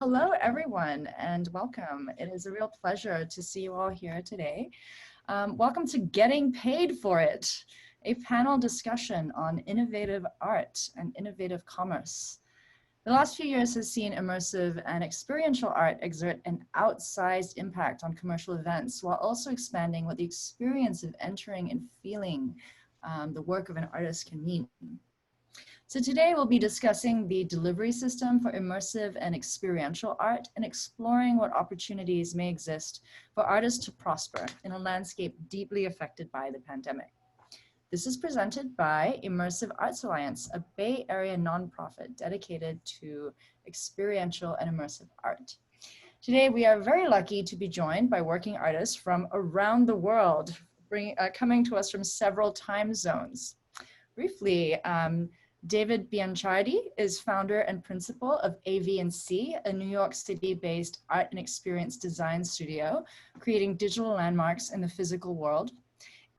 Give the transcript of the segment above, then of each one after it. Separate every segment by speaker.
Speaker 1: Hello, everyone, and welcome. It is a real pleasure to see you all here today. Welcome to Getting Paid for It, a panel discussion on innovative art and innovative commerce. The last few years has seen immersive and experiential art exert an outsized impact on commercial events while also expanding what the experience of entering and feeling the work of an artist can mean. So today we'll be discussing the delivery system for immersive and experiential art and exploring what opportunities may exist for artists to prosper in a landscape deeply affected by the pandemic. This is presented by Immersive Arts Alliance, a Bay Area nonprofit dedicated to experiential and immersive art. Today we are very lucky to be joined by working artists from around the world, coming to us from several time zones. Briefly, David Bianciardi is founder and principal of AV&C, a New York City-based art and experience design studio, creating digital landmarks in the physical world.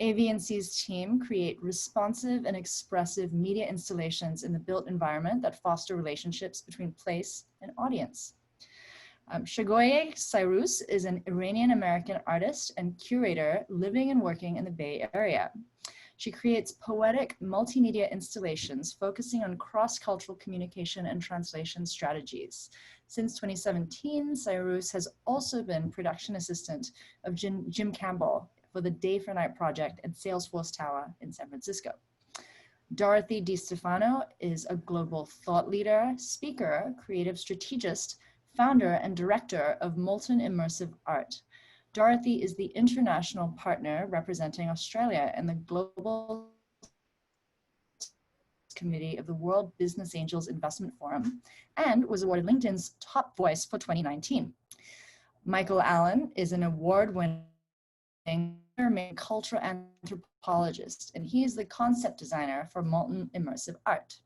Speaker 1: AV&C's team create responsive and expressive media installations in the built environment that foster relationships between place and audience. Shagoye Cyrus is an Iranian-American artist and curator living and working in the Bay Area. She creates poetic multimedia installations focusing on cross-cultural communication and translation strategies. Since 2017, Cyrus has also been production assistant of Jim Campbell for the Day for Night project at Salesforce Tower in San Francisco. Dorothy Di Stefano is a global thought leader, speaker, creative strategist, founder, and director of Molten Immersive Art. Dorothy is the international partner representing Australia in the Global Committee of the World Business Angels Investment Forum and was awarded LinkedIn's Top Voice for 2019. Michael Allen is an award-winning cultural anthropologist, and he is the concept designer for Molten Immersive Art.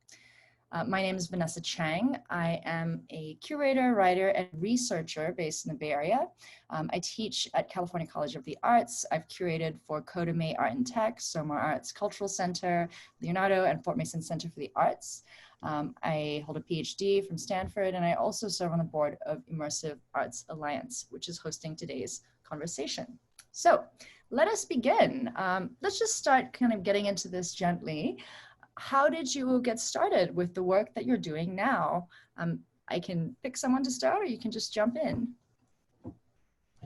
Speaker 1: My name is Vanessa Chang. I am a curator, writer, and researcher based in the Bay Area. I teach at California College of the Arts. I've curated for Kodame Art and Tech, Somar Arts Cultural Center, Leonardo, and Fort Mason Center for the Arts. I hold a PhD from Stanford, and I also serve on the board of Immersive Arts Alliance, which is hosting today's conversation. So let us begin. Let's just start kind of getting into this gently. How did you get started with the work that you're doing now? I can pick someone to start, or you can just jump in.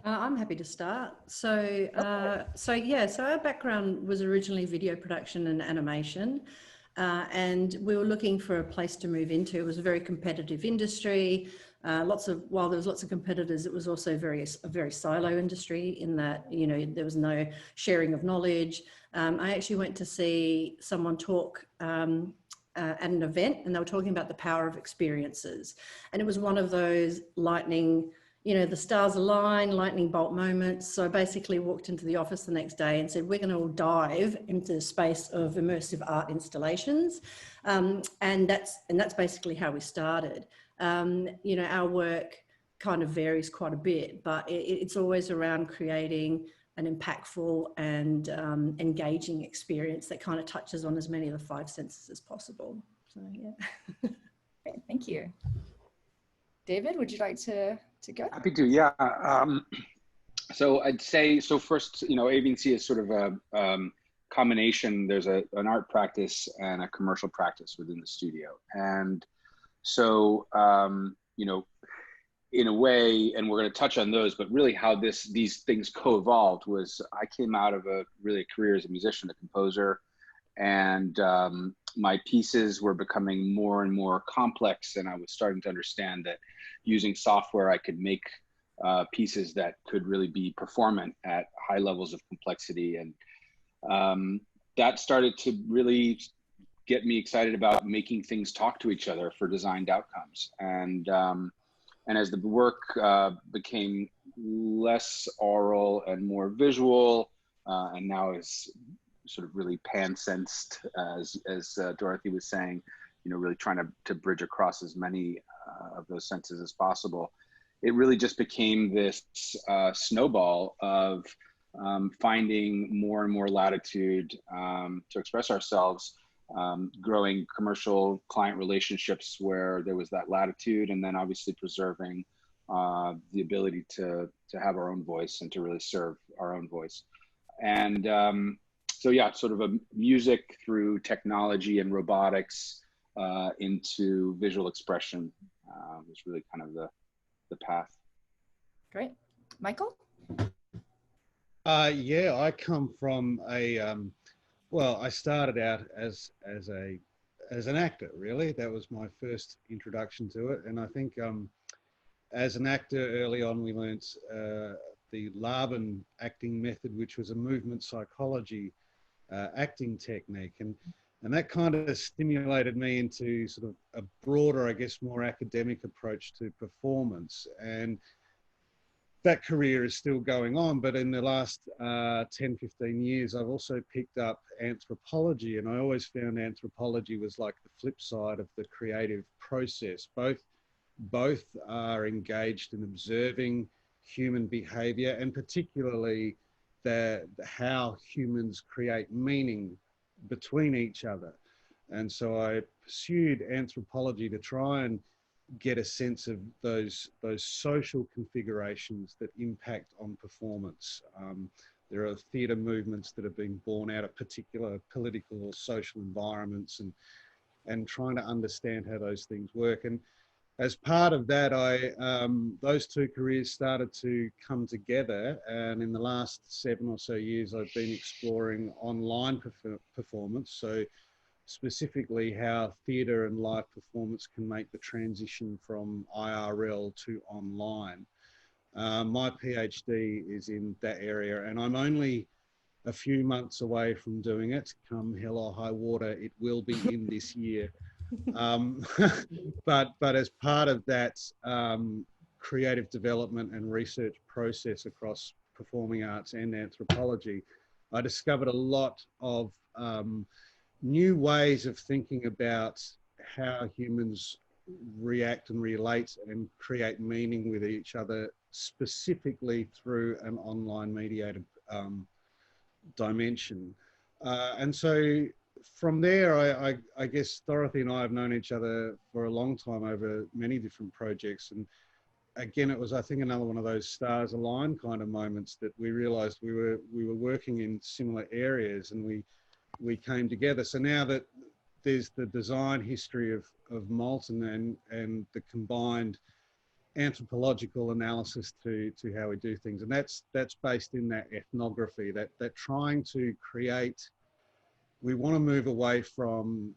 Speaker 2: I'm happy to start. So our background was originally video production and animation, and we were looking for a place to move into. It was a very competitive industry. While there was lots of competitors, it was also a very silo industry in that, you know, there was no sharing of knowledge. I actually went to see someone talk at an event, and they were talking about the power of experiences. And it was one of those lightning, you know, the stars align, lightning bolt moments. So I basically walked into the office the next day and said, we're going to dive into the space of immersive art installations. And that's basically how we started. You know, our work kind of varies quite a bit, but it's always around creating an impactful and engaging experience that kind of touches on as many of the 5 senses as possible. So, yeah.
Speaker 1: Great, thank you. David, would you like to go?
Speaker 3: Happy to, yeah. So I'd say, so first, you know, AV&C is sort of a combination. There's an art practice and a commercial practice within the studio. And so, you know, in a way, and we're going to touch on those, but really how these things co-evolved was I came out of a career as a musician, a composer, and my pieces were becoming more and more complex, and I was starting to understand that using software I could make pieces that could really be performant at high levels of complexity, and that started to really get me excited about making things talk to each other for designed outcomes. And as the work became less oral and more visual, and now is sort of really pan-sensed, as Dorothy was saying, you know, really trying to bridge across as many of those senses as possible, it really just became this snowball of finding more and more latitude to express ourselves, growing commercial client relationships where there was that latitude, and then obviously preserving the ability to have our own voice and to really serve our own voice. And so yeah, sort of a music through technology and robotics into visual expression was really kind of the path. Great.
Speaker 1: Michael?
Speaker 4: Yeah, I come from a, well, I started out as an actor, really. That was my first introduction to it. And I think as an actor early on, we learnt the Laban acting method, which was a movement psychology acting technique. And that kind of stimulated me into sort of a broader, I guess, more academic approach to performance. And that career is still going on, but in the last 10, 15 years, I've also picked up anthropology, and I always found anthropology was like the flip side of the creative process. Both are engaged in observing human behavior, and particularly how humans create meaning between each other. And so I pursued anthropology to try and get a sense of those social configurations that impact on performance. There are theatre movements that have been born out of particular political or social environments, and trying to understand how those things work. And as part of that, those two careers started to come together. And in the last 7 or so years, I've been exploring online performance. So specifically how theatre and live performance can make the transition from IRL to online. My PhD is in that area, and I'm only a few months away from doing it. Come hell or high water, it will be in this year. But as part of that creative development and research process across performing arts and anthropology, I discovered a lot of new ways of thinking about how humans react and relate and create meaning with each other, specifically through an online mediated dimension. And so from there, I guess Dorothy and I have known each other for a long time over many different projects. And again, it was, I think, another one of those stars align kind of moments that we realized we were working in similar areas, and we came together. So now that there's the design history of Molten and the combined anthropological analysis to how we do things, and that's based in that ethnography, that trying to create. We want to move away from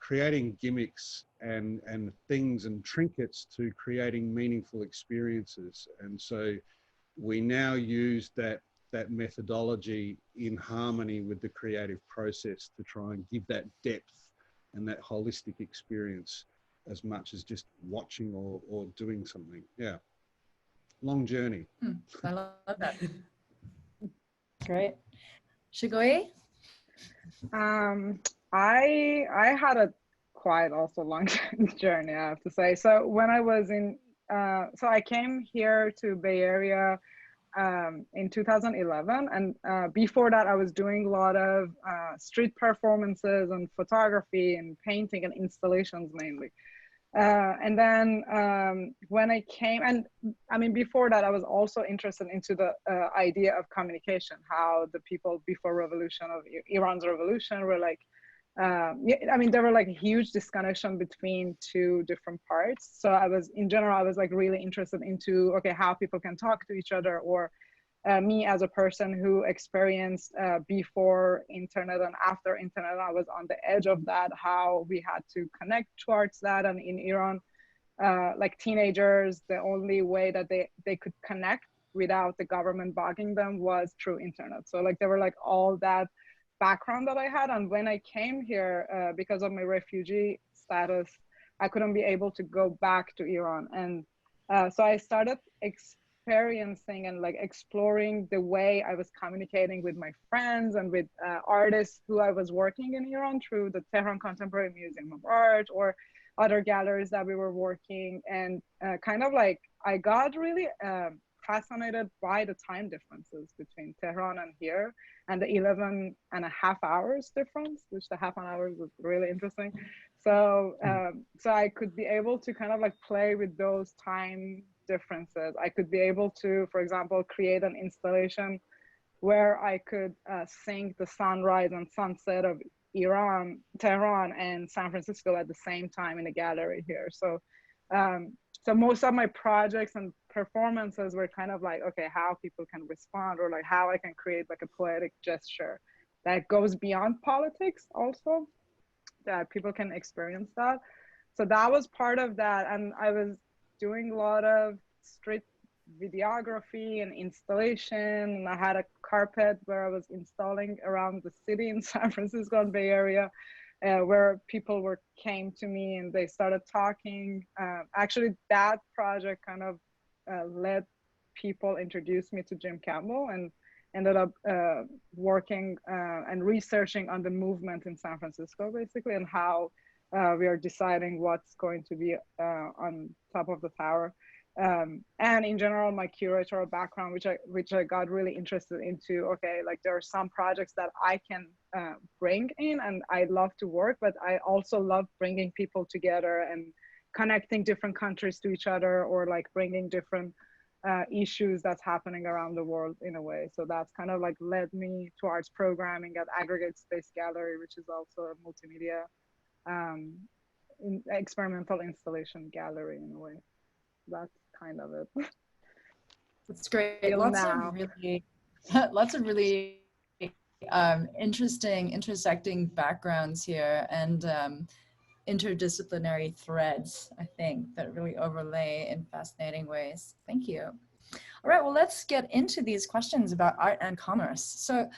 Speaker 4: creating gimmicks and things and trinkets to creating meaningful experiences. And so we now use that methodology in harmony with the creative process to try and give that depth and that holistic experience as much as just watching or doing something. Yeah. Long journey.
Speaker 1: I love that. Great. Shigoi?
Speaker 5: I had a quite also long journey, I have to say. So when I was so I came here to Bay Area in 2011, and before that I was doing a lot of street performances and photography and painting and installations mainly. And then when I came, and I mean, before that, I was also interested into the idea of communication, how the people before revolution of Iran's revolution were like, I mean, there were like a huge disconnection between two different parts. So I was, in general, I was like really interested into, okay, how people can talk to each other, or me as a person who experienced before internet and after internet, I was on the edge of that, how we had to connect towards that. And in Iran, like teenagers, the only way that they could connect without the government bugging them was through internet. So like there were like all that background that I had. And when I came here, because of my refugee status, I couldn't be able to go back to Iran. And so I started experiencing and like exploring the way I was communicating with my friends and with artists who I was working in Iran through the Tehran Contemporary Museum of Art or other galleries that we were working. And kind of like I got really fascinated by the time differences between Tehran and here, and the 11.5 hours difference, which the half an hour was really interesting. So so I could be able to kind of like play with those time differences. I could be able to, for example, create an installation where I could sing the sunrise and sunset of Tehran and San Francisco at the same time in a gallery here. So, so most of my projects and performances were kind of like, okay, how people can respond, or like how I can create like a poetic gesture that goes beyond politics also, that people can experience that. So that was part of that. And I was doing a lot of street videography and installation, and I had a carpet where I was installing around the city in San Francisco and Bay Area, where people came to me and they started talking. Actually, that project kind of led people, introduced me to Jim Campbell, and ended up working and researching on the movement in San Francisco, basically, and how we are deciding what's going to be on top of the tower. And in general, my curatorial background, which I got really interested into. Okay, like there are some projects that I can bring in, and I love to work, but I also love bringing people together and connecting different countries to each other, or like bringing different issues that's happening around the world in a way. So that's kind of like led me towards programming at Aggregate Space Gallery, which is also a multimedia experimental installation gallery in a way. That's kind of it.
Speaker 1: That's great. Lots of really interesting, intersecting backgrounds here, and interdisciplinary threads, I think, that really overlay in fascinating ways. Thank you. All right, well, let's get into these questions about art and commerce. So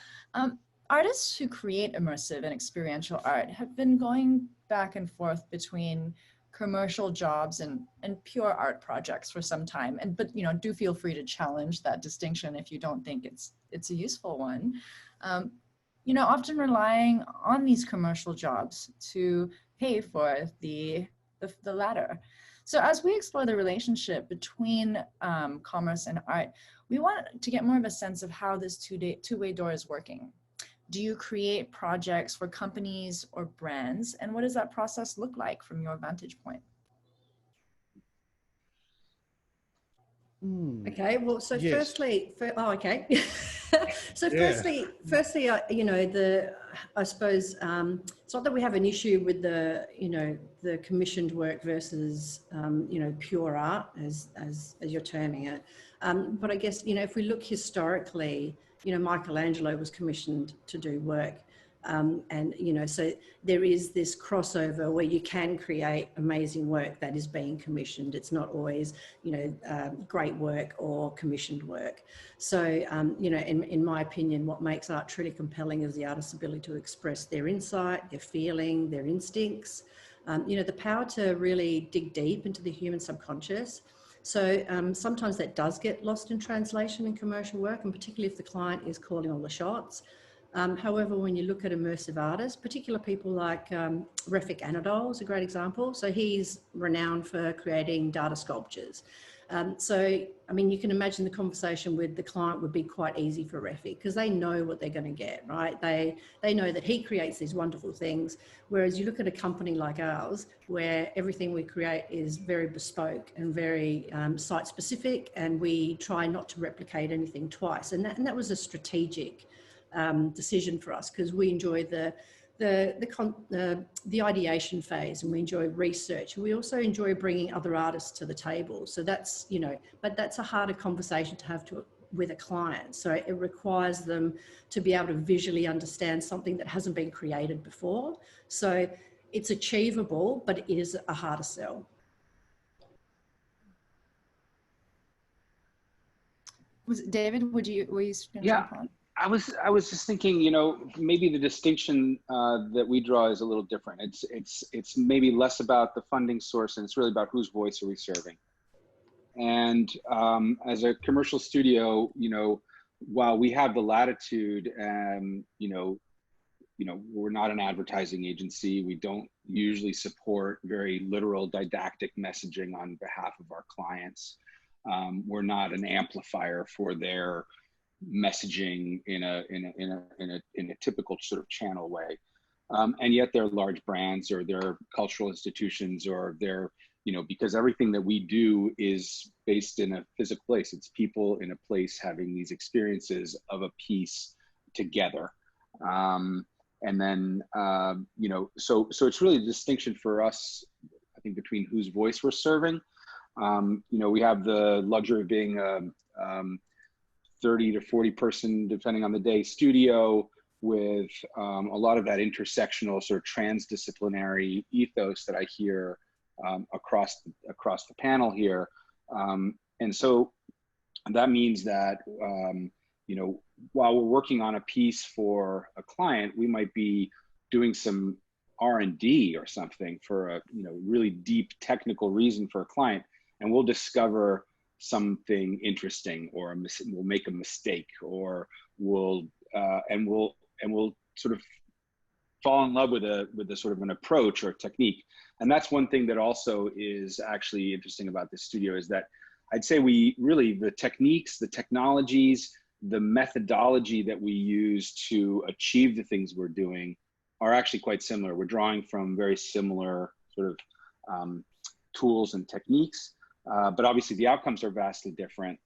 Speaker 1: artists who create immersive and experiential art have been going back and forth between commercial jobs and pure art projects for some time. But you know, do feel free to challenge that distinction if you don't think it's a useful one. You know, often relying on these commercial jobs to pay for the latter. So as we explore the relationship between commerce and art, we want to get more of a sense of how this two-way door is working. Do you create projects for companies or brands? And what does that process look like from your vantage point?
Speaker 2: Okay, well, so
Speaker 4: yes.
Speaker 2: firstly, okay. So
Speaker 4: Yeah.
Speaker 2: firstly, you know, I suppose it's not that we have an issue with the commissioned work versus, you know, pure art, as you're terming it. But I guess, you know, if we look historically, you know, Michelangelo was commissioned to do work. And, you know, so there is this crossover where you can create amazing work that is being commissioned. It's not always, you know, great work or commissioned work. So, you know, in my opinion, what makes art truly compelling is the artist's ability to express their insight, their feeling, their instincts, you know, the power to really dig deep into the human subconscious. So sometimes that does get lost in translation in commercial work, and particularly if the client is calling all the shots. However, when you look at immersive artists, particular people like Refik Anadol is a great example. So he's renowned for creating data sculptures. So, I mean, you can imagine the conversation with the client would be quite easy for Refik because they know what they're going to get, right? They know that he creates these wonderful things. Whereas you look at a company like ours, where everything we create is very bespoke and very site specific, and we try not to replicate anything twice. And that was a strategic decision for us because we enjoy the ideation phase, and we enjoy research. We also enjoy bringing other artists to the table. So that's, you know, but that's a harder conversation to have with a client. So it requires them to be able to visually understand something that hasn't been created before. So it's achievable, but it is a harder sell.
Speaker 1: David, were you going to jump on?
Speaker 3: I was just thinking, you know, maybe the distinction that we draw is a little different. It's maybe less about the funding source, and it's really about whose voice are we serving. And as a commercial studio, you know, while we have the latitude, you know, we're not an advertising agency. We don't usually support very literal didactic messaging on behalf of our clients. We're not an amplifier for their messaging in a typical sort of channel way, and yet they're large brands, or they're cultural institutions, or they're you know, because everything that we do is based in a physical place. It's people in a place having these experiences of a piece together. And then, you know, so it's really a distinction for us, I think, between whose voice we're serving. You know, we have the luxury of being a 30 to 40 person, depending on the day, studio with a lot of that intersectional sort of transdisciplinary ethos that I hear across the panel here. And so that means that, you know, while we're working on a piece for a client, we might be doing some R&D or something for a, you know, really deep technical reason for a client, and we'll discover something interesting, or we'll make a mistake, or we'll sort of fall in love with a sort of an approach or technique. And that's one thing that also is actually interesting about this studio, is that I'd say we really, the techniques, the technologies, the methodology that we use to achieve the things we're doing are actually quite similar. We're drawing from very similar sort of tools and techniques, but obviously the outcomes are vastly different.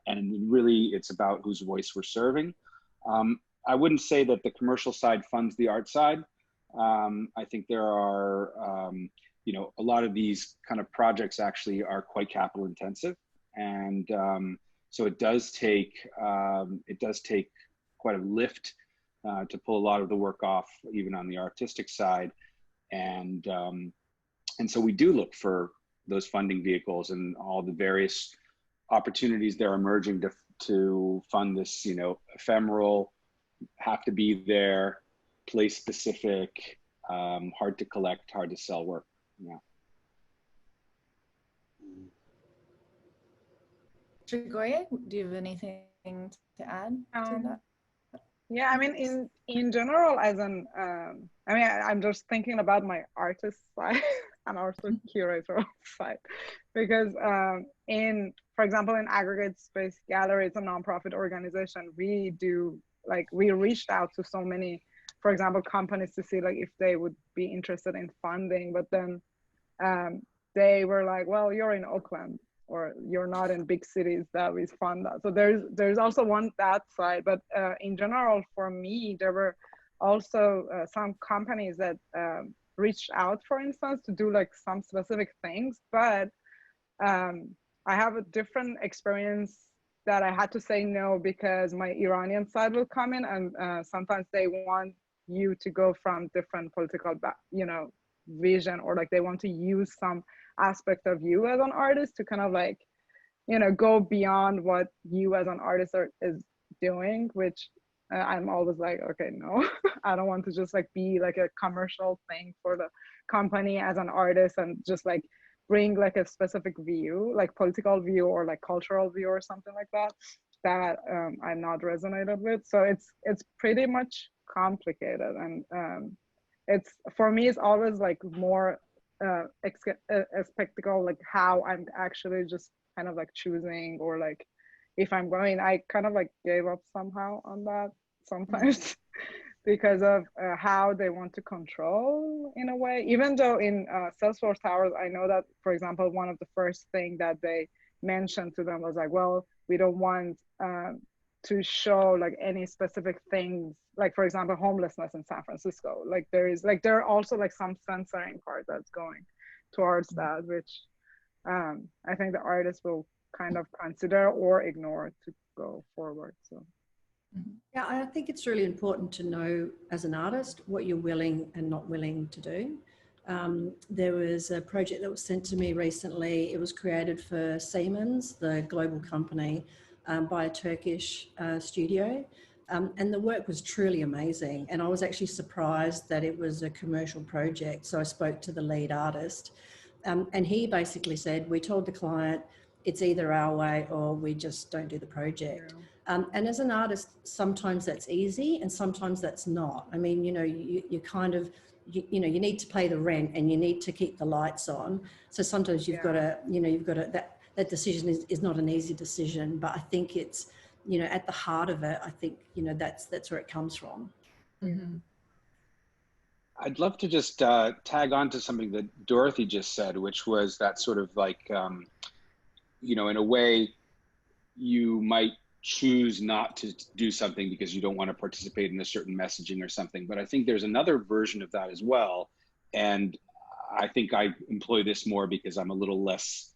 Speaker 3: And really it's about whose voice we're serving. I wouldn't say that the commercial side funds the art side. I think there are, you know, a lot of these kind of projects actually are quite capital intensive. And so it does take quite a lift to pull a lot of the work off, even on the artistic side. And so we do look for those funding vehicles and all the various opportunities that are emerging to fund this, you know, ephemeral, have to be there, place specific, hard to collect, hard to sell work. Yeah.
Speaker 1: Trigoye, do you have anything to add to that?
Speaker 5: Yeah, I mean, in general, as an, I mean, I'm just thinking about my artist side and also curator side, because for example, in Aggregate Space Gallery, it's a nonprofit organization. We do, like, we reached out to so many, for example, companies to see like if they would be interested in funding, but then they were like, well, you're in Oakland, or you're not in big cities that we fund that. So there's also that side, but in general, for me, there were also some companies that reached out, for instance, to do like some specific things, but I have a different experience that I had to say no, because my Iranian side will come in, and sometimes they want you to go from different political, you know, vision, or like they want to use some aspect of you as an artist to kind of like, you know, go beyond what you as an artist is doing, which I'm always like, okay, no, I don't want to just like be like a commercial thing for the company as an artist and just like bring like a specific view, like political view or like cultural view or something like that, that I'm not resonated with. So it's pretty much complicated, and it's, for me, it's always like more a spectacle, like how I'm actually just kind of like choosing, or like if I'm going, I kind of like gave up somehow on that sometimes because of how they want to control in a way. Even though in Salesforce Towers, I know that, for example, one of the first thing that they mentioned to them was like, well, we don't want to show like any specific things, like for example, homelessness in San Francisco. Like there are also like some censoring part that's going towards that, which I think the artist will kind of consider or ignore to go forward. So
Speaker 2: yeah, I think it's really important to know as an artist what you're willing and not willing to do. There was a project that was sent to me recently. It was created for Siemens, the global company, by a Turkish studio. And the work was truly amazing. And I was actually surprised that it was a commercial project. So I spoke to the lead artist, and he basically said, we told the client, it's either our way or we just don't do the project. And as an artist, sometimes that's easy and sometimes that's not. I mean, you know, you kind of, you know, you need to pay the rent and you need to keep the lights on. So sometimes you've got to, you know, you've got to, that decision is not an easy decision, but I think it's, you know, at the heart of it, I think, you know, that's where it comes from.
Speaker 1: Mm-hmm.
Speaker 3: I'd love to just tag on to something that Dorothy just said, which was that sort of like, you know, in a way, you might choose not to do something because you don't want to participate in a certain messaging or something. But I think there's another version of that as well. And I think I employ this more because I'm a little less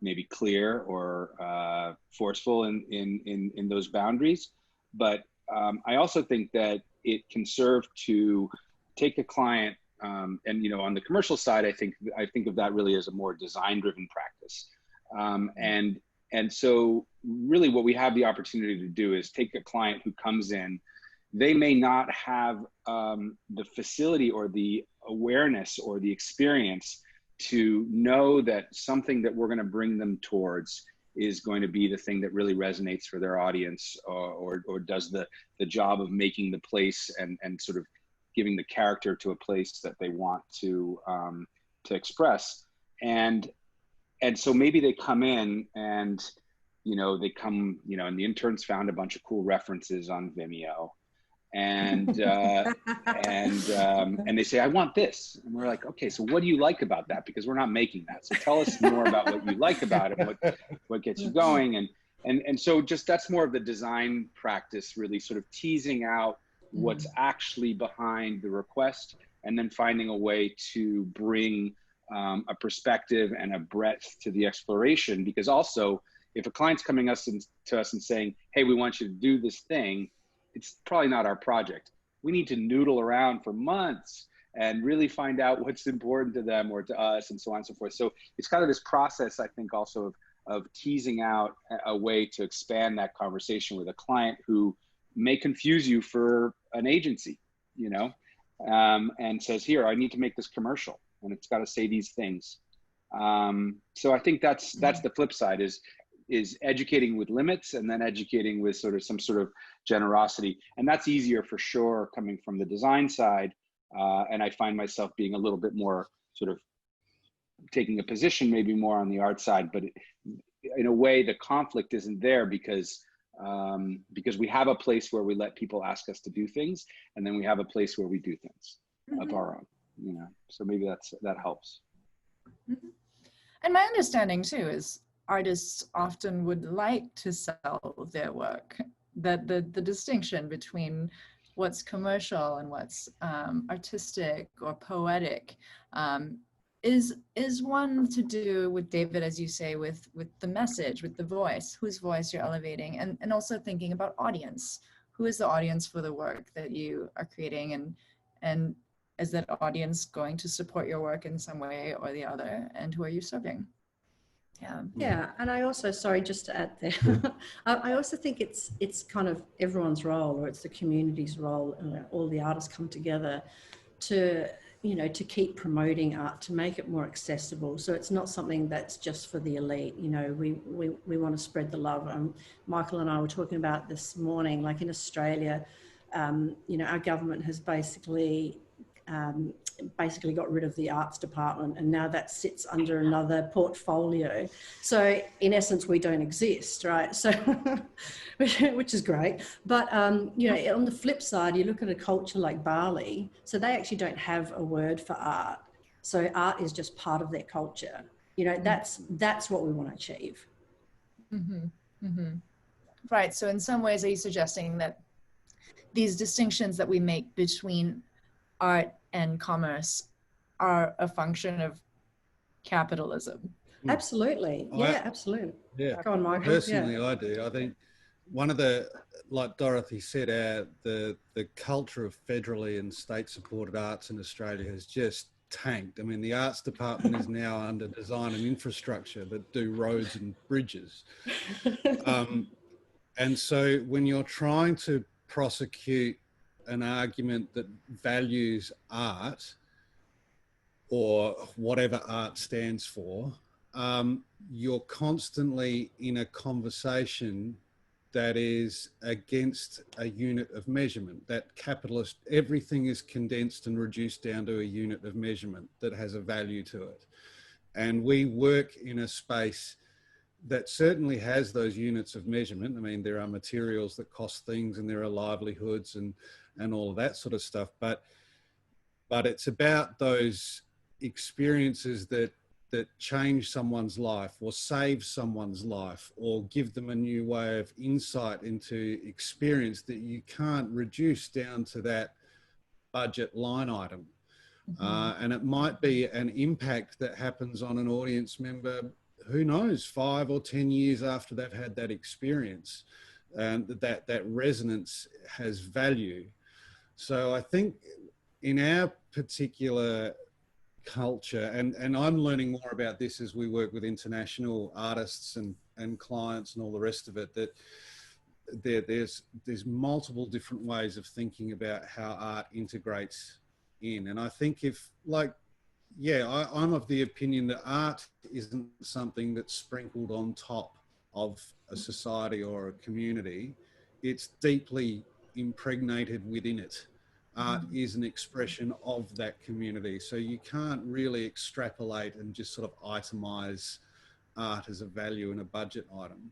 Speaker 3: maybe clear or forceful in those boundaries. But I also think that it can serve to take a client, and you know, on the commercial side, I think of that really as a more design-driven practice. And so really what we have the opportunity to do is take a client who comes in, they may not have the facility or the awareness or the experience to know that something that we're going to bring them towards is going to be the thing that really resonates for their audience, or does the job of making the place and sort of giving the character to a place that they want to express. And so maybe they come in and, you know, and the interns found a bunch of cool references on Vimeo, and they say, I want this. And we're like, okay, so what do you like about that? Because we're not making that. So tell us more about what you like about it, what gets you going. And so just, that's more of the design practice, really sort of teasing out what's actually behind the request, and then finding a way to bring a perspective and a breadth to the exploration. Because also, if a client's coming to us and saying, hey, we want you to do this thing, it's probably not our project. We need to noodle around for months and really find out what's important to them or to us, and so on and so forth. So it's kind of this process, I think, also of teasing out a way to expand that conversation with a client who may confuse you for an agency, you know, and says, here, I need to make this commercial, and it's got to say these things. So I think that's the flip side, is educating with limits, and then educating with some sort of generosity. And that's easier for sure coming from the design side. And I find myself being a little bit more sort of taking a position maybe more on the art side, but in a way the conflict isn't there because we have a place where we let people ask us to do things, and then we have a place where we do things of our own, you know. So maybe that helps.
Speaker 1: And my understanding too is artists often would like to sell their work, that the distinction between what's commercial and what's artistic or poetic is one to do with, David, as you say, with the message, with the voice, whose voice you're elevating, and also thinking about audience. Who is the audience for the work that you are creating, and is that audience going to support your work in some way or the other, and who are you serving?
Speaker 2: Yeah, and I also, sorry, just to add there, I also think it's kind of everyone's role, or it's the community's role, and all the artists come together to, you know, to keep promoting art, to make it more accessible. So it's not something that's just for the elite. You know, we want to spread the love. Michael and I were talking about this morning, like in Australia, you know, our government has basically got rid of the arts department, and now that sits under another portfolio. So in essence, we don't exist, right? So which is great. But you know, on the flip side, you look at a culture like Bali, so they actually don't have a word for art. So art is just part of their culture. You know, that's what we want to achieve.
Speaker 1: Right. So in some ways, are you suggesting that these distinctions that we make between art and commerce are a function of capitalism?
Speaker 2: Absolutely. Yeah, absolutely.
Speaker 4: Yeah.
Speaker 2: Go on, Michael.
Speaker 4: Personally, I do. I think one of the, like Dorothy said, the culture of federally and state-supported arts in Australia has just tanked. I mean, the arts department is now under design and infrastructure that do roads and bridges. And so when you're trying to prosecute an argument that values art, or whatever art stands for, you're constantly in a conversation that is against a unit of measurement. That capitalist, everything is condensed and reduced down to a unit of measurement that has a value to it. And we work in a space that certainly has those units of measurement. I mean, there are materials that cost things, and there are livelihoods and all of that sort of stuff. But but it's about those experiences that change someone's life or save someone's life or give them a new way of insight into experience that you can't reduce down to that budget line item. And it might be an impact that happens on an audience member, who knows, 5 or 10 years after they've had that experience, and that resonance has value. So I think in our particular culture, and I'm learning more about this as we work with international artists and clients and all the rest of it, that there's multiple different ways of thinking about how art integrates in. And I think I'm of the opinion that art isn't something that's sprinkled on top of a society or a community. It's deeply impregnated within it. Art is an expression of that community. So you can't really extrapolate and just sort of itemize art as a value in a budget item.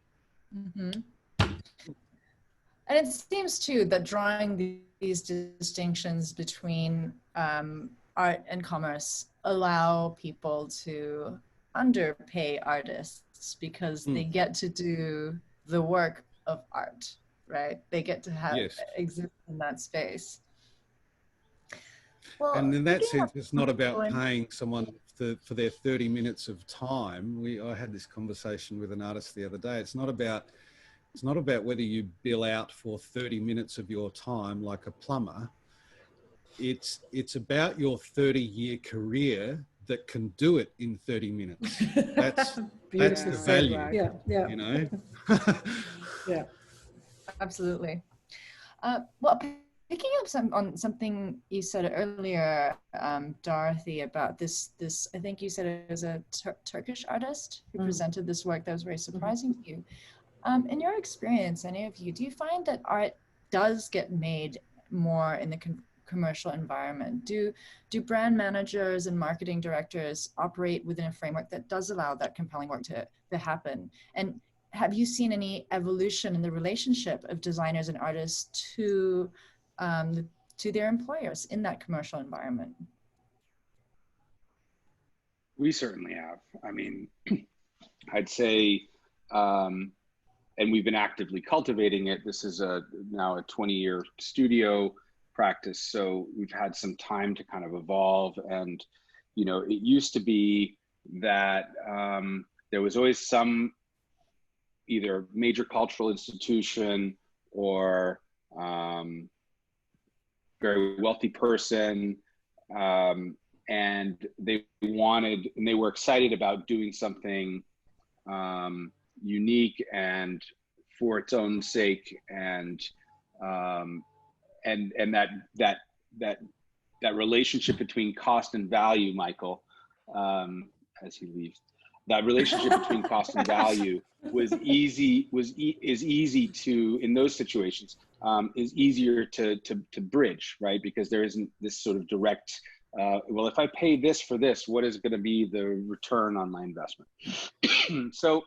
Speaker 1: And it seems too that drawing these distinctions between art and commerce allow people to underpay artists because they get to do the work of art, right? They get to have exist in that space. Well,
Speaker 4: and in that sense, it's not about paying someone for their 30 minutes of time. I had this conversation with an artist the other day. It's not about whether you bill out for 30 minutes of your time like a plumber. It's about your 30-year career that can do it in 30 minutes. That's the value.
Speaker 2: Yeah.
Speaker 4: You know.
Speaker 2: Yeah.
Speaker 1: Absolutely. Well, picking up on something you said earlier, Dorothy, about this, I think you said it was a Turkish artist who presented this work that was very surprising to you. In your experience, any of you, do you find that art does get made more in the commercial environment? Do brand managers and marketing directors operate within a framework that does allow that compelling work to happen? And have you seen any evolution in the relationship of designers and artists to their employers in that commercial environment?
Speaker 3: We certainly have. I mean, I'd say, and we've been actively cultivating it. This is now a 20-year studio practice, so we've had some time to kind of evolve. And it used to be that there was always some either major cultural institution or very wealthy person, and they were excited about doing something unique and for its own sake, and that relationship between cost and value, Michael, as he leaves, that relationship between cost and value is easy to, in those situations, is easier to bridge, right? Because there isn't this sort of direct, well, if I pay this for this, what is going to be the return on my investment? So,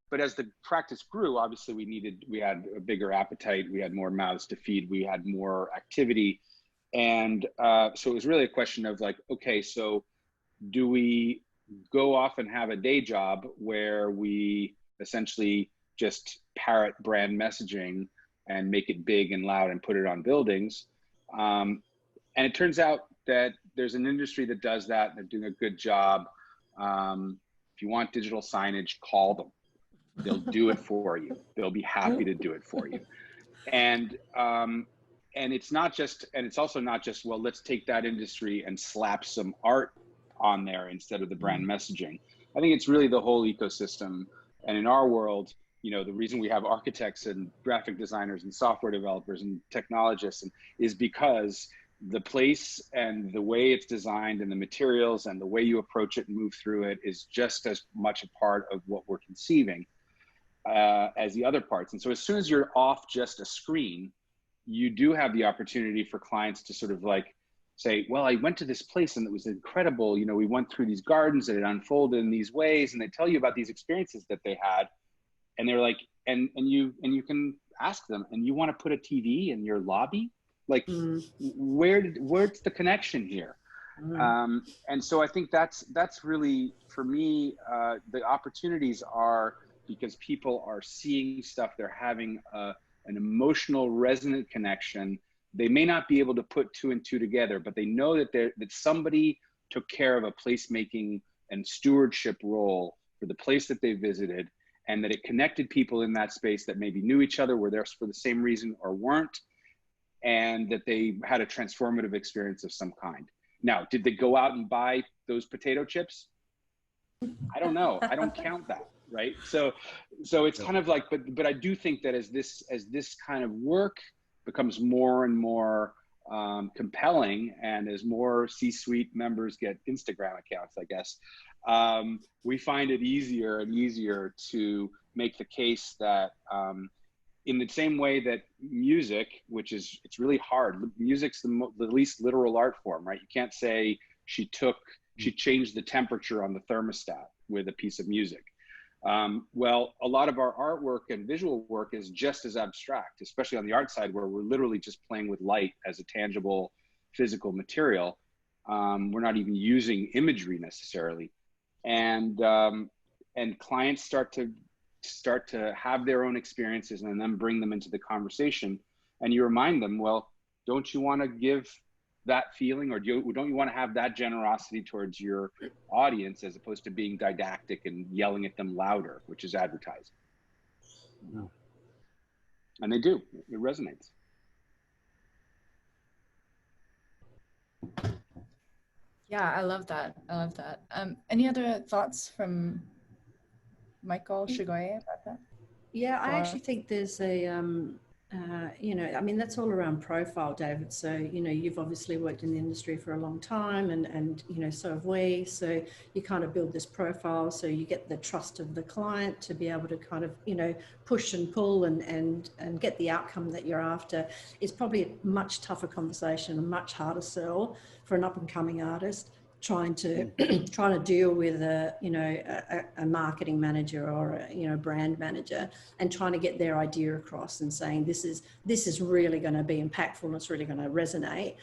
Speaker 3: but as the practice grew, obviously we had a bigger appetite, we had more mouths to feed, we had more activity. And so it was really a question of like, okay, so do we go off and have a day job where we essentially just parrot brand messaging and make it big and loud and put it on buildings? And it turns out that there's an industry that does that. They're doing a good job. If you want digital signage, call them. They'll do it for you. They'll be happy to do it for you. And it's not just, and it's also not just, well, let's take that industry and slap some art on there instead of the brand messaging. I think it's really the whole ecosystem. And in our world, the reason we have architects and graphic designers and software developers and technologists is because the place and the way it's designed and the materials and the way you approach it and move through it is just as much a part of what we're conceiving as the other parts. And so as soon as you're off just a screen, you do have the opportunity for clients to sort of like say, well, I went to this place and it was incredible. We went through these gardens and it unfolded in these ways, and they tell you about these experiences that they had. And they're like, and you can ask them, and you want to put a TV in your lobby? Like,
Speaker 2: Mm.
Speaker 3: where's the connection here? And so I think that's really, for me, the opportunities are because people are seeing stuff, they're having an emotional resonant connection. They may not be able to put two and two together, but they know that that somebody took care of a placemaking and stewardship role for the place that they visited, and that it connected people in that space that maybe knew each other, were there for the same reason or weren't, and that they had a transformative experience of some kind. Now, did they go out and buy those potato chips? I don't know. I don't count that, right? So it's kind of like, but I do think that as this kind of work becomes more and more compelling, and as more C-suite members get Instagram accounts, I guess, we find it easier and easier to make the case that in the same way that music, which is, it's really hard. Music's the least literal art form, right? You can't say she changed the temperature on the thermostat with a piece of music. Well, a lot of our artwork and visual work is just as abstract, especially on the art side, where we're literally just playing with light as a tangible physical material. We're not even using imagery necessarily. And clients start to have their own experiences and then bring them into the conversation. And you remind them, well, don't you want to give that feeling, or don't you want to have that generosity towards your audience, as opposed to being didactic and yelling at them louder, which is advertising?
Speaker 4: No.
Speaker 3: And they do. It resonates.
Speaker 1: Yeah, I love that. I love that. Any other thoughts from Michael Shigoye about that?
Speaker 2: Yeah, I actually think there's a, you know, I mean, that's all around profile, David. So, you know, you've obviously worked in the industry for a long time, and you know, so have we. So you kind of build this profile, so you get the trust of the client to be able to kind of, you know, push and pull and get the outcome that you're after. It's probably a much tougher conversation, a much harder sell for an up and coming artist, trying to deal with a marketing manager or a, you know, brand manager, and trying to get their idea across and saying this is really going to be impactful and it's really going to resonate,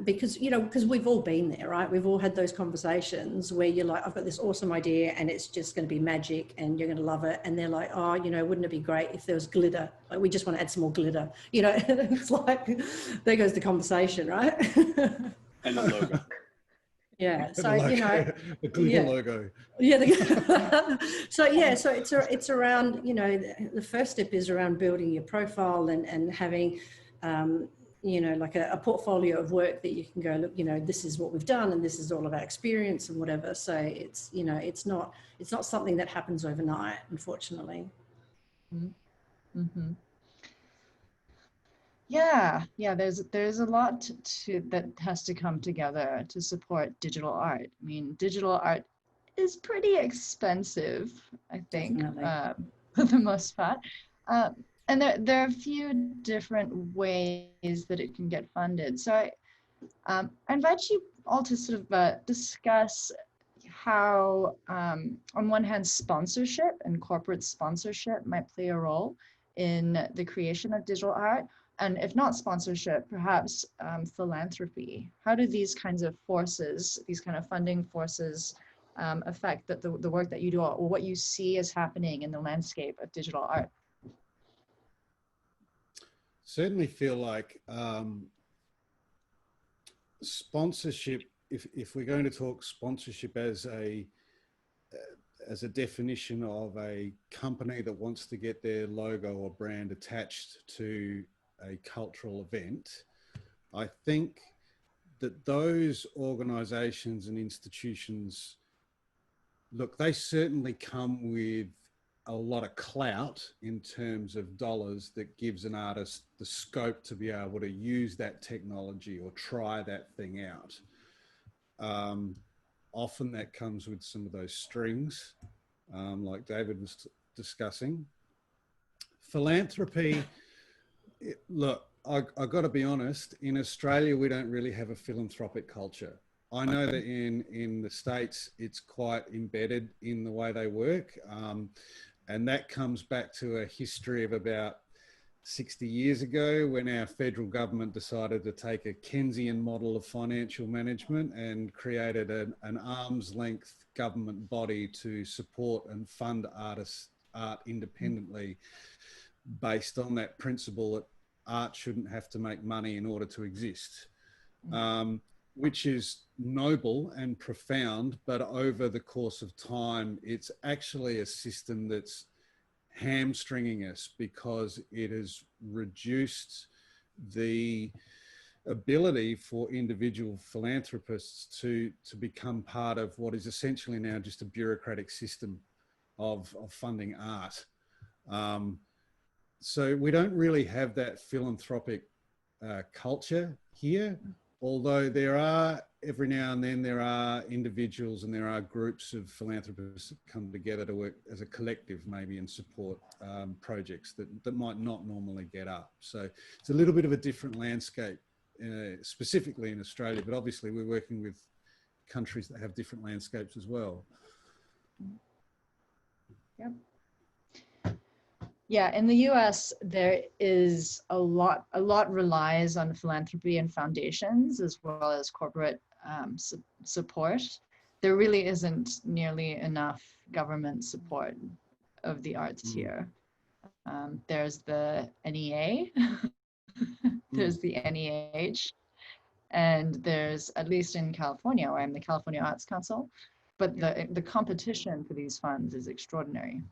Speaker 2: because, you know, because we've all been there, right? We've all had those conversations where you're like, I've got this awesome idea and it's just going to be magic and you're going to love it, and they're like, oh, you know, wouldn't it be great if there was glitter? Like, we just want to add some more glitter, you know. It's like, there goes the conversation, right?
Speaker 3: And the logo.
Speaker 2: Yeah, so you know,
Speaker 4: the glitter logo.
Speaker 2: Yeah, so yeah, so it's around, you know, the first step is around building your profile and having, you know, like a portfolio of work that you can go, look, you know, this is what we've done and this is all of our experience and whatever. So it's, you know, it's not something that happens overnight, unfortunately.
Speaker 1: Mm-hmm. Mm-hmm. Yeah, there's a lot that has to come together to support digital art. I mean, digital art is pretty expensive, I think, for the most part. And there are a few different ways that it can get funded. So I invite you all to sort of discuss how, on one hand, sponsorship and corporate sponsorship might play a role in the creation of digital art. And if not sponsorship, perhaps philanthropy. How do these kinds of forces, these kind of funding forces, affect the work that you do, or what you see is happening in the landscape of digital art?
Speaker 4: Certainly feel like sponsorship, if we're going to talk sponsorship as a definition of a company that wants to get their logo or brand attached to a cultural event, I think that those organizations and institutions, look, they certainly come with a lot of clout in terms of dollars that gives an artist the scope to be able to use that technology or try that thing out. Often that comes with some of those strings, like David was discussing. Philanthropy, look, I've got to be honest, in Australia, we don't really have a philanthropic culture. I know that in the States, it's quite embedded in the way they work. And that comes back to a history of about 60 years ago, when our federal government decided to take a Keynesian model of financial management and created an arm's length government body to support and fund art independently, based on that principle that art shouldn't have to make money in order to exist, which is noble and profound, but over the course of time, it's actually a system that's hamstringing us, because it has reduced the ability for individual philanthropists to become part of what is essentially now just a bureaucratic system of funding art. So we don't really have that philanthropic culture here, although there are, every now and then, there are individuals and there are groups of philanthropists that come together to work as a collective, maybe, and support projects that might not normally get up. So it's a little bit of a different landscape, specifically in Australia, but obviously we're working with countries that have different landscapes as well.
Speaker 1: Yep. Yeah, in the US, there is a lot relies on philanthropy and foundations, as well as corporate support. There really isn't nearly enough government support of the arts here. There's the NEA, there's the NEH, and there's, at least in California, where I'm the California Arts Council, but the competition for these funds is extraordinary.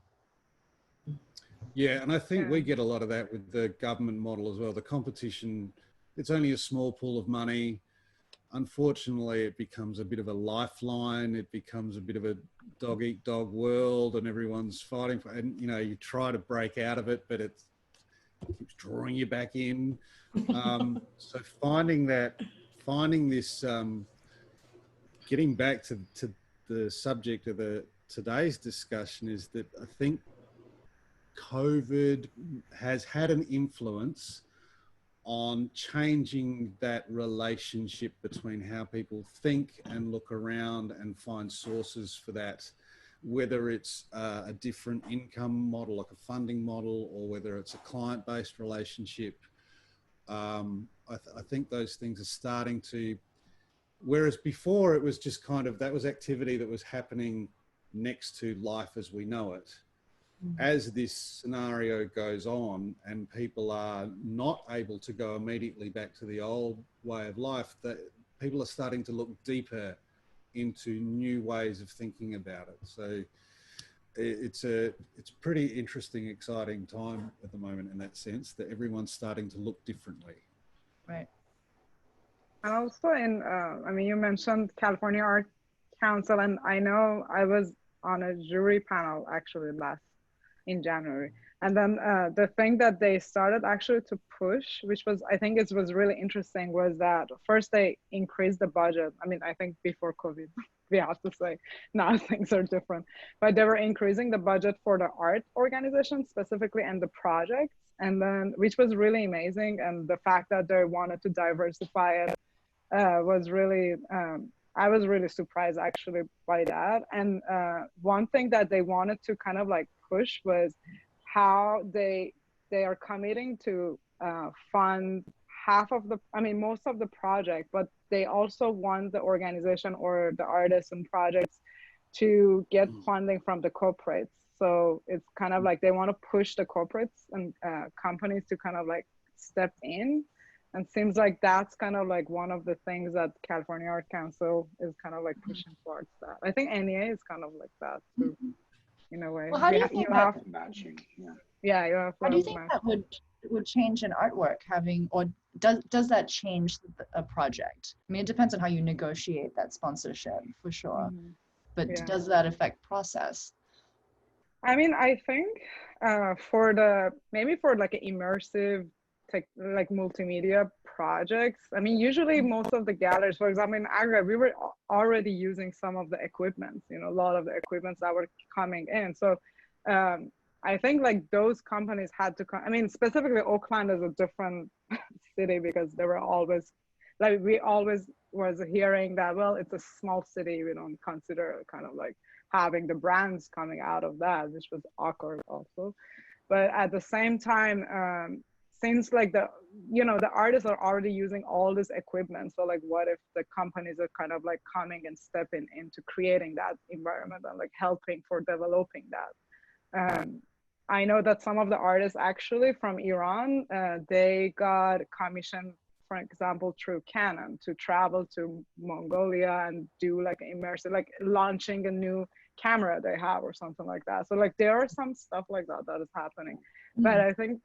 Speaker 4: Yeah, and I think we get a lot of that with the government model as well. The competition, it's only a small pool of money. Unfortunately, it becomes a bit of a lifeline. It becomes a bit of a dog-eat-dog world, and everyone's fighting for, and you know, you try to break out of it, but it keeps drawing you back in. So finding this, getting back to the subject of today's discussion, is that I think COVID has had an influence on changing that relationship between how people think and look around and find sources for that, whether it's a different income model, like a funding model, or whether it's a client-based relationship. I think those things are starting to, whereas before it was just kind of, that was activity that was happening next to life as we know it. As this scenario goes on and people are not able to go immediately back to the old way of life, that people are starting to look deeper into new ways of thinking about it. So it's pretty interesting, exciting time at the moment, in that sense, that everyone's starting to look differently.
Speaker 1: Right.
Speaker 5: And also I mean, you mentioned California Art Council, and I know I was on a jury panel actually in January. And then the thing that they started actually to push, which was, I think it was really interesting, was that first they increased the budget. I mean, I think before COVID, we have to say now things are different, but they were increasing the budget for the art organization specifically and the projects. And then, which was really amazing. And the fact that they wanted to diversify it was really, I was really surprised actually by that. And one thing that they wanted to kind of like push was how they are committing to fund half of the, I mean, most of the project, but they also want the organization or the artists and projects to get funding from the corporates. So it's kind of like they want to push the corporates and companies to kind of like step in. And seems like that's kind of like one of the things that California Art Council is kind of like pushing towards that. I think NEA is kind of like that too, in a way.
Speaker 1: Well, how do you think that
Speaker 3: matching?
Speaker 5: Yeah, you have.
Speaker 1: How do you think that would change in artwork, having, or does that change a project? I mean, it depends on how you negotiate that sponsorship, for sure. But does that affect process?
Speaker 5: I mean, I think maybe for like an immersive like multimedia projects, I mean, usually most of the galleries, for example, in Agra, we were already using some of the equipment, you know, a lot of the equipments that were coming in. So I think like those companies had to come, I mean, specifically Oakland is a different city because they were always, like we always was hearing that, well, it's a small city, we don't consider kind of like having the brands coming out of that, which was awkward also. But at the same time, since like the, the artists are already using all this equipment, so like what if the companies are kind of like coming and stepping into creating that environment and like helping for developing that. I know that some of the artists actually from Iran, they got commissioned, for example, through Canon to travel to Mongolia and do like immersive, like launching a new camera they have or something like that. So like there are some stuff like that that is happening. But I think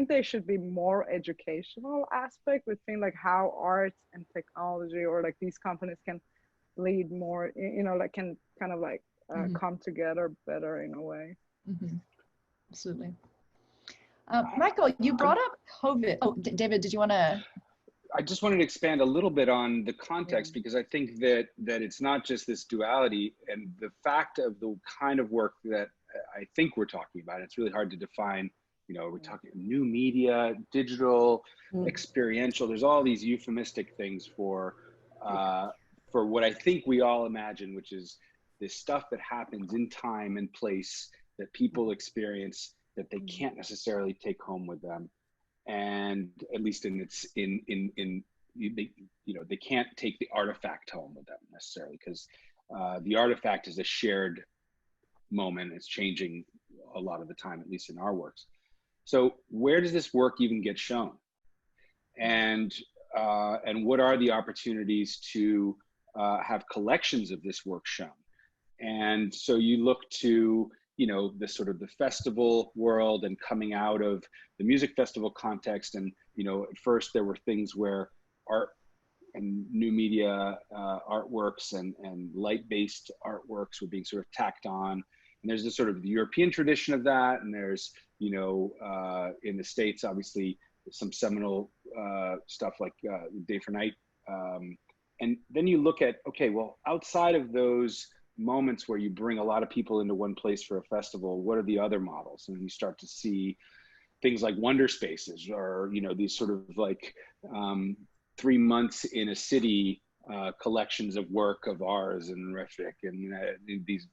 Speaker 5: there should be more educational aspect between like how art and technology or like these companies can lead more, like can kind of like come together better in a way.
Speaker 1: Absolutely. Michael, you brought up COVID. Oh, David, did you want to?
Speaker 3: I just wanted to expand a little bit on the context, because I think that it's not just this duality, and the fact of the kind of work that I think we're talking about. It's really hard to define. We're talking new media, digital, experiential. There's all these euphemistic things for what I think we all imagine, which is this stuff that happens in time and place that people experience that they can't necessarily take home with them. And at least they can't take the artifact home with them necessarily, because the artifact is a shared moment. It's changing a lot of the time, at least in our works. So where does this work even get shown? And what are the opportunities to have collections of this work shown? And so you look to, the sort of the festival world and coming out of the music festival context. And, at first there were things where art and new media artworks and light-based artworks were being sort of tacked on. And there's this sort of the European tradition of that. And there's, in the States, obviously, some seminal stuff like Day for Night. And then you look at, okay, well, outside of those moments where you bring a lot of people into one place for a festival, what are the other models? And you start to see things like wonder spaces, or these sort of like 3 months in a city collections of work of ours and Refik and these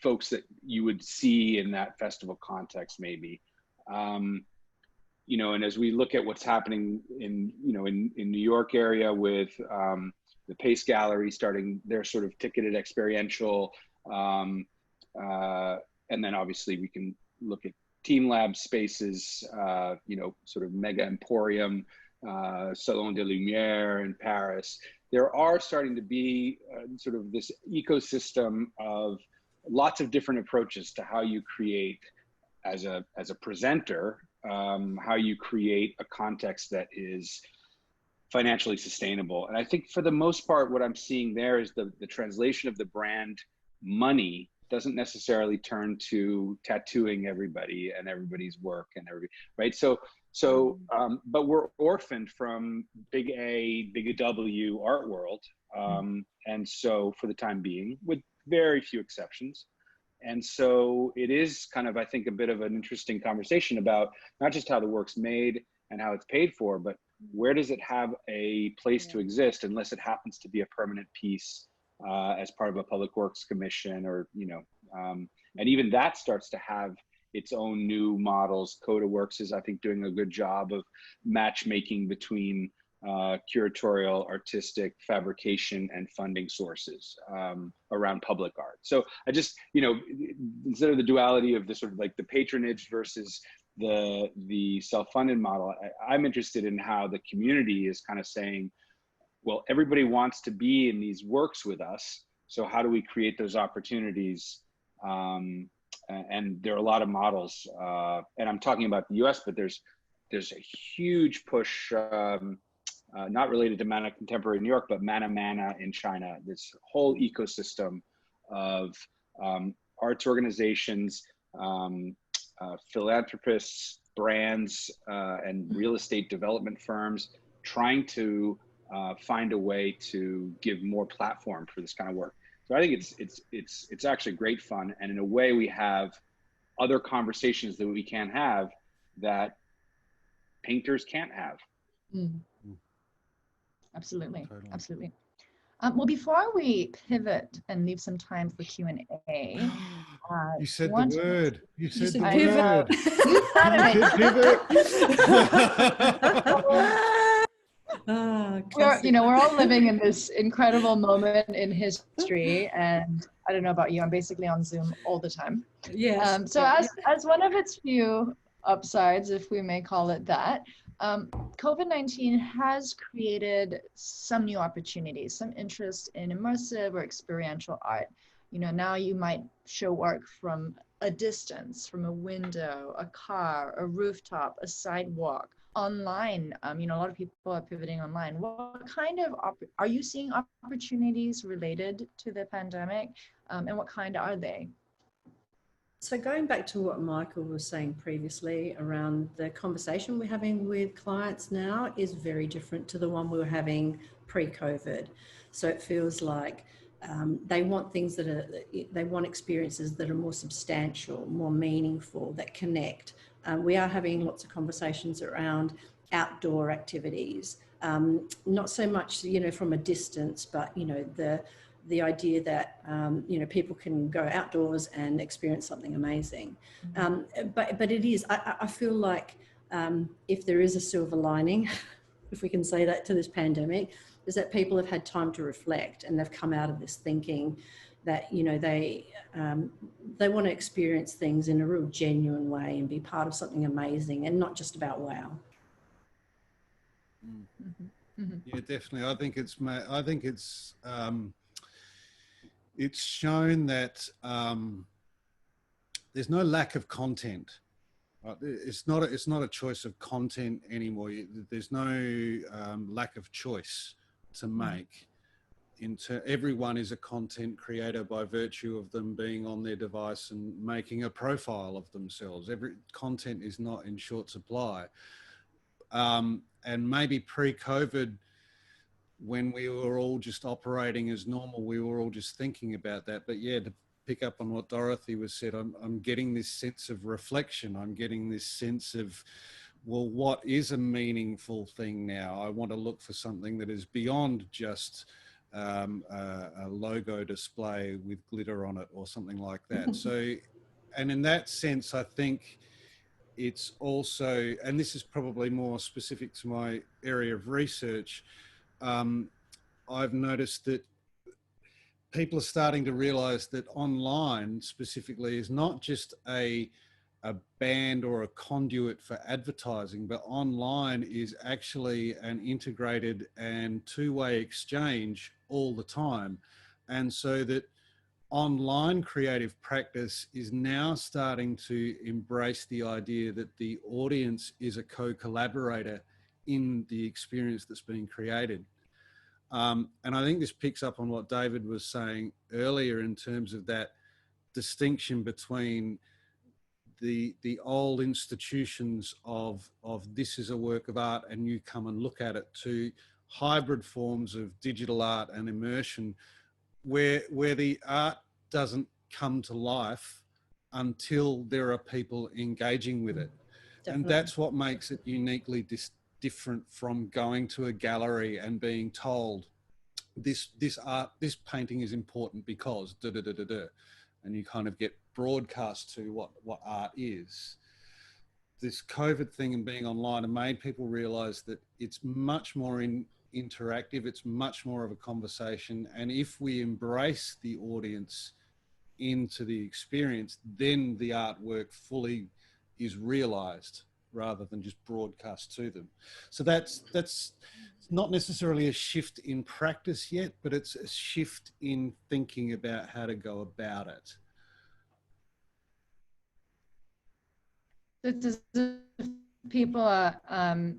Speaker 3: folks that you would see in that festival context maybe. And as we look at what's happening in New York area with the Pace Gallery starting their sort of ticketed experiential, and then obviously we can look at Team Lab spaces, sort of Mega Emporium, Salon de Lumière in Paris. There are starting to be sort of this ecosystem of lots of different approaches to how you create as a presenter, how you create a context that is financially sustainable. And I think for the most part, what I'm seeing there is the translation of the brand money doesn't necessarily turn to tattooing everybody and everybody's work and everybody, right? So, but we're orphaned from big A, big W art world. And so for the time being, with very few exceptions. And so it is kind of, I think, a bit of an interesting conversation about not just how the work's made and how it's paid for, but where does it have a place to exist, unless it happens to be a permanent piece as part of a public works commission, or, and even that starts to have its own new models. Coda Works is, I think, doing a good job of matchmaking between curatorial, artistic, fabrication, and funding sources around public art. So I just, instead of the duality of the sort of like the patronage versus the self-funded model, I'm interested in how the community is kind of saying, well, everybody wants to be in these works with us, so how do we create those opportunities? And there are a lot of models, and I'm talking about the US, but there's a huge push, not related to Mana Contemporary in New York, but Mana Mana in China, this whole ecosystem of arts organizations, philanthropists, brands, and real estate development firms trying to find a way to give more platform for this kind of work. So I think it's actually great fun, and in a way we have other conversations that we can have that painters can't have.
Speaker 1: Absolutely,
Speaker 4: Totally.
Speaker 1: absolutely. Well, before we pivot and leave some time for Q&A,
Speaker 4: You said the
Speaker 1: want-
Speaker 4: word. You said the
Speaker 1: I know.
Speaker 4: word.
Speaker 1: You said
Speaker 4: You
Speaker 1: it.
Speaker 4: said pivot.
Speaker 1: We're all living in this incredible moment in history, and I don't know about you, I'm basically on Zoom all the time.
Speaker 2: Yes.
Speaker 1: So as one of its few upsides, if we may call it that, COVID-19 has created some new opportunities, some interest in immersive or experiential art. Now you might show work from a distance, from a window, a car, a rooftop, a sidewalk, online. A lot of people are pivoting online. What kind of, are you seeing opportunities related to the pandemic? And what kind are they?
Speaker 2: So going back to what Michael was saying previously around the conversation we're having with clients now is very different to the one we were having pre-COVID. So it feels like they want things they want experiences that are more substantial, more meaningful, that connect. We are having lots of conversations around outdoor activities, not so much, from a distance, but, the idea that, people can go outdoors and experience something amazing. But it is, I feel like if there is a silver lining, if we can say that, to this pandemic, is that people have had time to reflect, and they've come out of this thinking that, they want to experience things in a real genuine way and be part of something amazing, and not just about wow.
Speaker 4: Yeah, definitely. I think it's shown that there's no lack of content. It's not a choice of content anymore. There's no lack of choice to make. Everyone is a content creator by virtue of them being on their device and making a profile of themselves. Every content is not in short supply. And maybe pre-COVID, when we were all just operating as normal, we were all just thinking about that. But yeah, to pick up on what Dorothy was said, I'm getting this sense of reflection. I'm getting this sense of, well, what is a meaningful thing now? I want to look for something that is beyond just a logo display with glitter on it or something like that. So, and in that sense, I think it's also, and this is probably more specific to my area of research, I've noticed that people are starting to realize that online specifically is not just a band or a conduit for advertising, but online is actually an integrated and two-way exchange all the time. And so that online creative practice is now starting to embrace the idea that the audience is a co-collaborator in the experience that's being created. And I think this picks up on what David was saying earlier in terms of that distinction between the old institutions of this is a work of art and you come and look at it, to hybrid forms of digital art and immersion, where the art doesn't come to life until there are people engaging with it. Definitely. And that's what makes it uniquely different from going to a gallery and being told this painting is important because da da da da da, and you kind of get broadcast to what art is. This COVID thing and being online have made people realize that it's much more interactive, it's much more of a conversation, and if we embrace the audience into the experience, then the artwork fully is realized rather than just broadcast to them. So that's not necessarily a shift in practice yet, but it's a shift in thinking about how to go about it.
Speaker 1: People are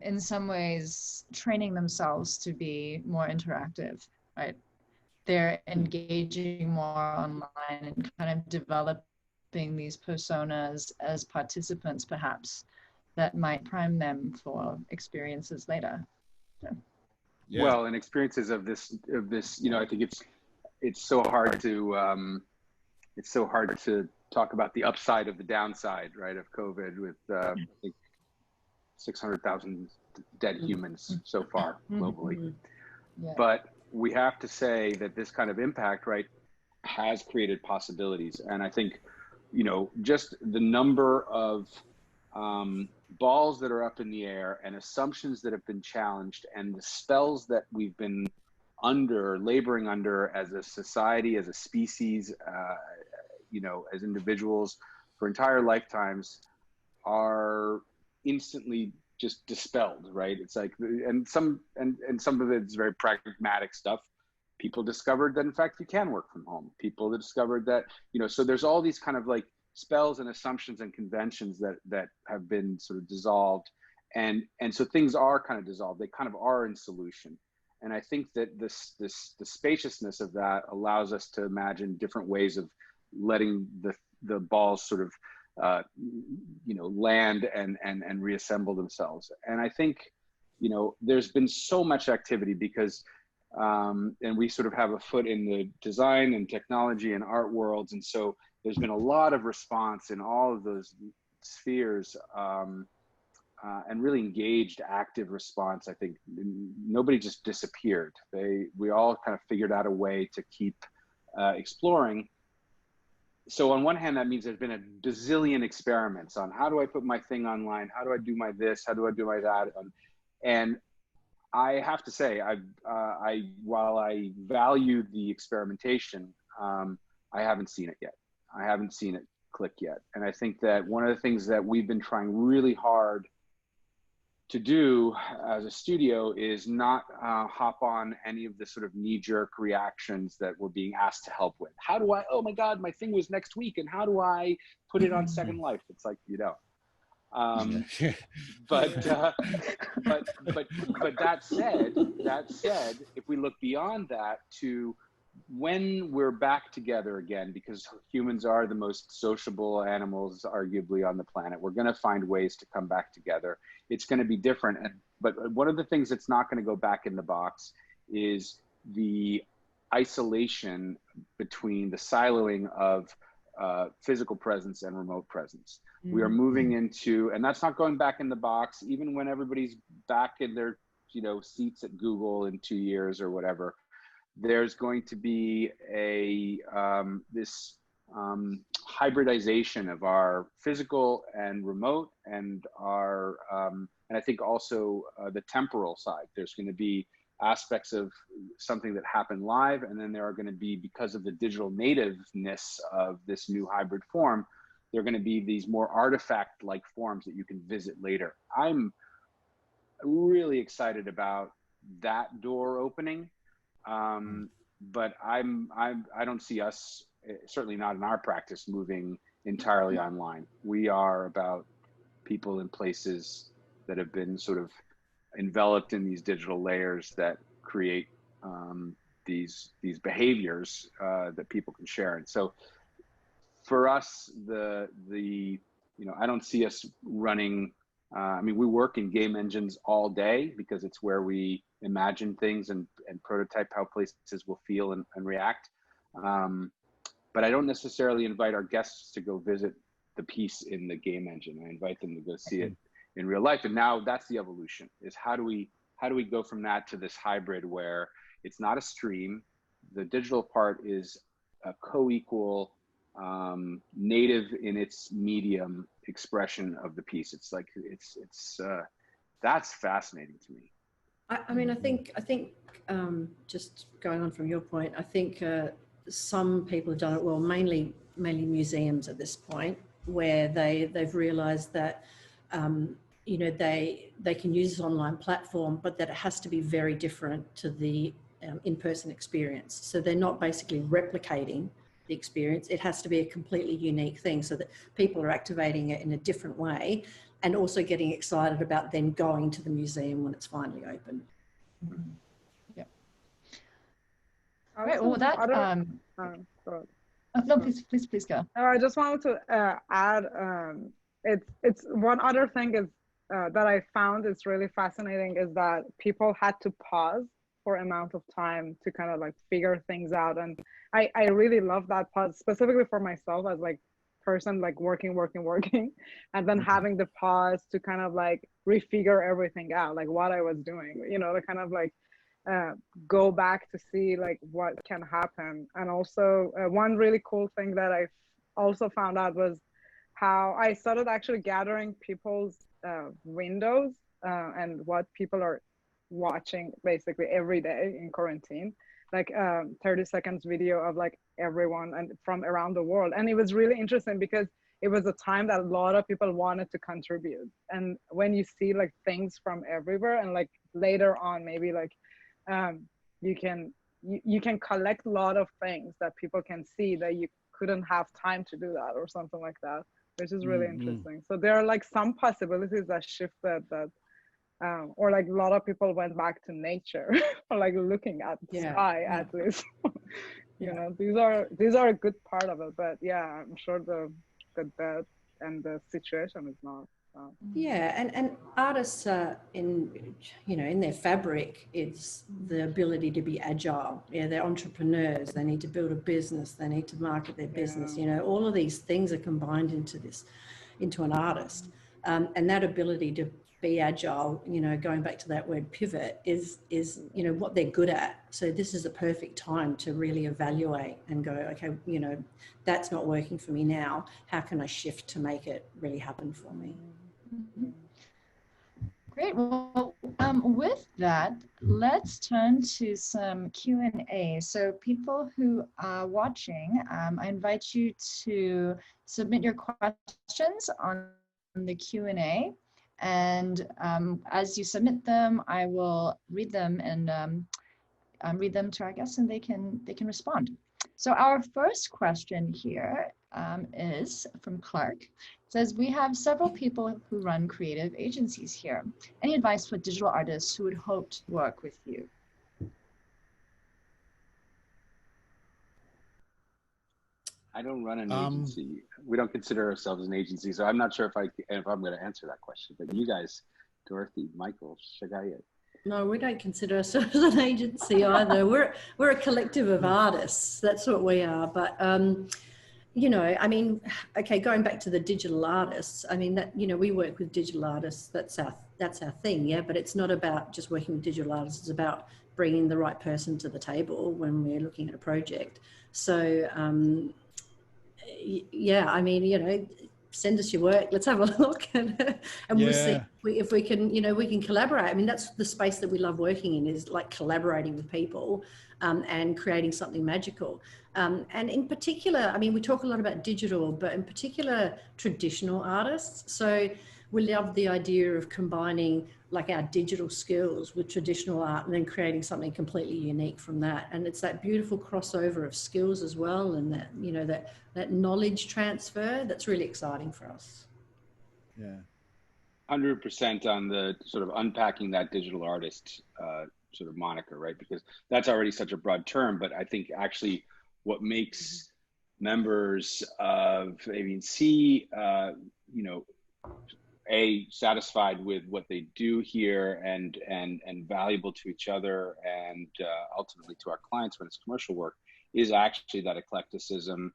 Speaker 1: in some ways training themselves to be more interactive, right? They're engaging more online and kind of developing these personas as participants, perhaps, that might prime them for experiences later. So.
Speaker 3: Yeah. Well, and experiences of this, I think it's so hard to talk about the upside of the downside, right, of COVID, with I think 600,000 dead humans so far globally. Yeah. But we have to say that this kind of impact, right, has created possibilities. And I think you know, just the number of balls that are up in the air and assumptions that have been challenged and the spells that we've been laboring under as a society, as a species, you know, as individuals for entire lifetimes are instantly just dispelled, right? It's like, and some of it's very pragmatic stuff. People discovered that in fact you can work from home. People discovered that, you know, so there's all these kind of like spells and assumptions and conventions that have been sort of dissolved, and so things are kind of dissolved. They kind of are in solution. And I think that the spaciousness of that allows us to imagine different ways of letting the balls sort of, you know, land and reassemble themselves. And I think, you know, there's been so much activity because, and we sort of have a foot in the design and technology and art worlds. And so there's been a lot of response in all of those spheres, and really engaged, active response. I think nobody just disappeared. We all kind of figured out a way to keep exploring. So on one hand, that means there's been a bazillion experiments on how do I put my thing online? How do I do my this? How do I do my that? And I have to say, while I value the experimentation, I haven't seen it yet. I haven't seen it click yet. And I think that one of the things that we've been trying really hard to do as a studio is not hop on any of the sort of knee-jerk reactions that we're being asked to help with. How do I, oh my God, my thing was next week, and how do I put it on Second Life? It's like, you know. But that said, if we look beyond that to when we're back together again, because humans are the most sociable animals arguably on the planet, we're going to find ways to come back together. It's going to be different. But one of the things that's not going to go back in the box is the isolation between the siloing of physical presence and remote presence. We are moving into, and that's not going back in the box, even when everybody's back in their, you know, seats at Google in 2 years or whatever. There's going to be this hybridization of our physical and remote, and our, and I think also the temporal side. There's going to be aspects of something that happen live, and then there are going to be, because of the digital nativeness of this new hybrid form, there are going to be these more artifact-like forms that you can visit later. I'm really excited about that door opening. But I don't see us, certainly not in our practice, moving entirely online. We are about people in places that have been sort of enveloped in these digital layers that create these behaviors that people can share. And so for us, you know, I don't see us running. I mean, we work in game engines all day because it's where we imagine things and prototype how places will feel and react. But I don't necessarily invite our guests to go visit the piece in the game engine. I invite them to go see it in real life. And now that's the evolution, is how do we go from that to this hybrid where it's not a stream. The digital part is a co-equal, native in its medium expression of the piece. It's like, that's fascinating to me.
Speaker 2: I mean, I think just going on from your point, I think some people have done it well, mainly museums at this point, where they've realized that, you know, they can use this online platform, but that it has to be very different to the in-person experience. So they're not basically replicating the experience. It has to be a completely unique thing, so that people are activating it in a different way, and also getting excited about then going to the museum when it's finally open.
Speaker 1: Yeah. All right. Well, that. No, please go.
Speaker 5: I just wanted to add. It's one other thing is that I found is really fascinating is that people had to pause for amount of time to kind of like figure things out, and I really love that pause, specifically for myself as like person, like working, and then having the pause to kind of like refigure everything out, like what I was doing, you know, to kind of like go back to see like what can happen. And also one really cool thing that I've also found out was how I started actually gathering people's windows and what people are watching basically every day in quarantine, like 30 seconds video of like everyone and from around the world. And it was really interesting because it was a time that a lot of people wanted to contribute. And when you see like things from everywhere, and like later on maybe like you can collect a lot of things that people can see that you couldn't have time to do that or something like that, which is really interesting. So there are like some possibilities that shifted, that or like a lot of people went back to nature or like looking at the sky at least. You know, these are a good part of it, but yeah, I'm sure the death and the situation is not.
Speaker 2: And artists in, you know, in their fabric, it's the ability to be agile. Yeah, they're entrepreneurs. They need to build a business. They need to market their business. You know, all of these things are combined into an artist, and that ability to be agile, you know, going back to that word pivot, is you know what they're good at. So this is a perfect time to really evaluate and go, okay, you know, that's not working for me now. How can I shift to make it really happen for me?
Speaker 1: Great. Well, with that, let's turn to some Q&A. So people who are watching, I invite you to submit your questions on the Q&A. And as you submit them, I will read them and read them to our guests, and they can respond. So our first question here is from Clark. It says, we have several people who run creative agencies here. Any advice for digital artists who would hope to work with you?
Speaker 3: I don't run an agency. We don't consider ourselves an agency, so I'm not sure if I'm going to answer that question. But you guys, Dorothy, Michael, Shagayat.
Speaker 2: No, we don't consider ourselves an agency either. We're a collective of artists. That's what we are. But you know, I mean, okay, going back to the digital artists, I mean, that, you know, we work with digital artists. That's our thing, yeah. But it's not about just working with digital artists. It's about bringing the right person to the table when we're looking at a project. So yeah, I mean, you know, send us your work. Let's have a look, and we'll see if we can, you know, we can collaborate. I mean, that's the space that we love working in, is like collaborating with people and creating something magical. And in particular, I mean, we talk a lot about digital, but in particular, traditional artists. So we love the idea of combining like our digital skills with traditional art and then creating something completely unique from that. And it's that beautiful crossover of skills as well, and that, you know, that knowledge transfer that's really exciting for us.
Speaker 4: Yeah.
Speaker 3: 100% on the sort of unpacking that digital artist sort of moniker, right? Because that's already such a broad term, but I think actually what makes members of AV&C, you know, satisfied with what they do here and valuable to each other and ultimately to our clients when it's commercial work, is actually that eclecticism,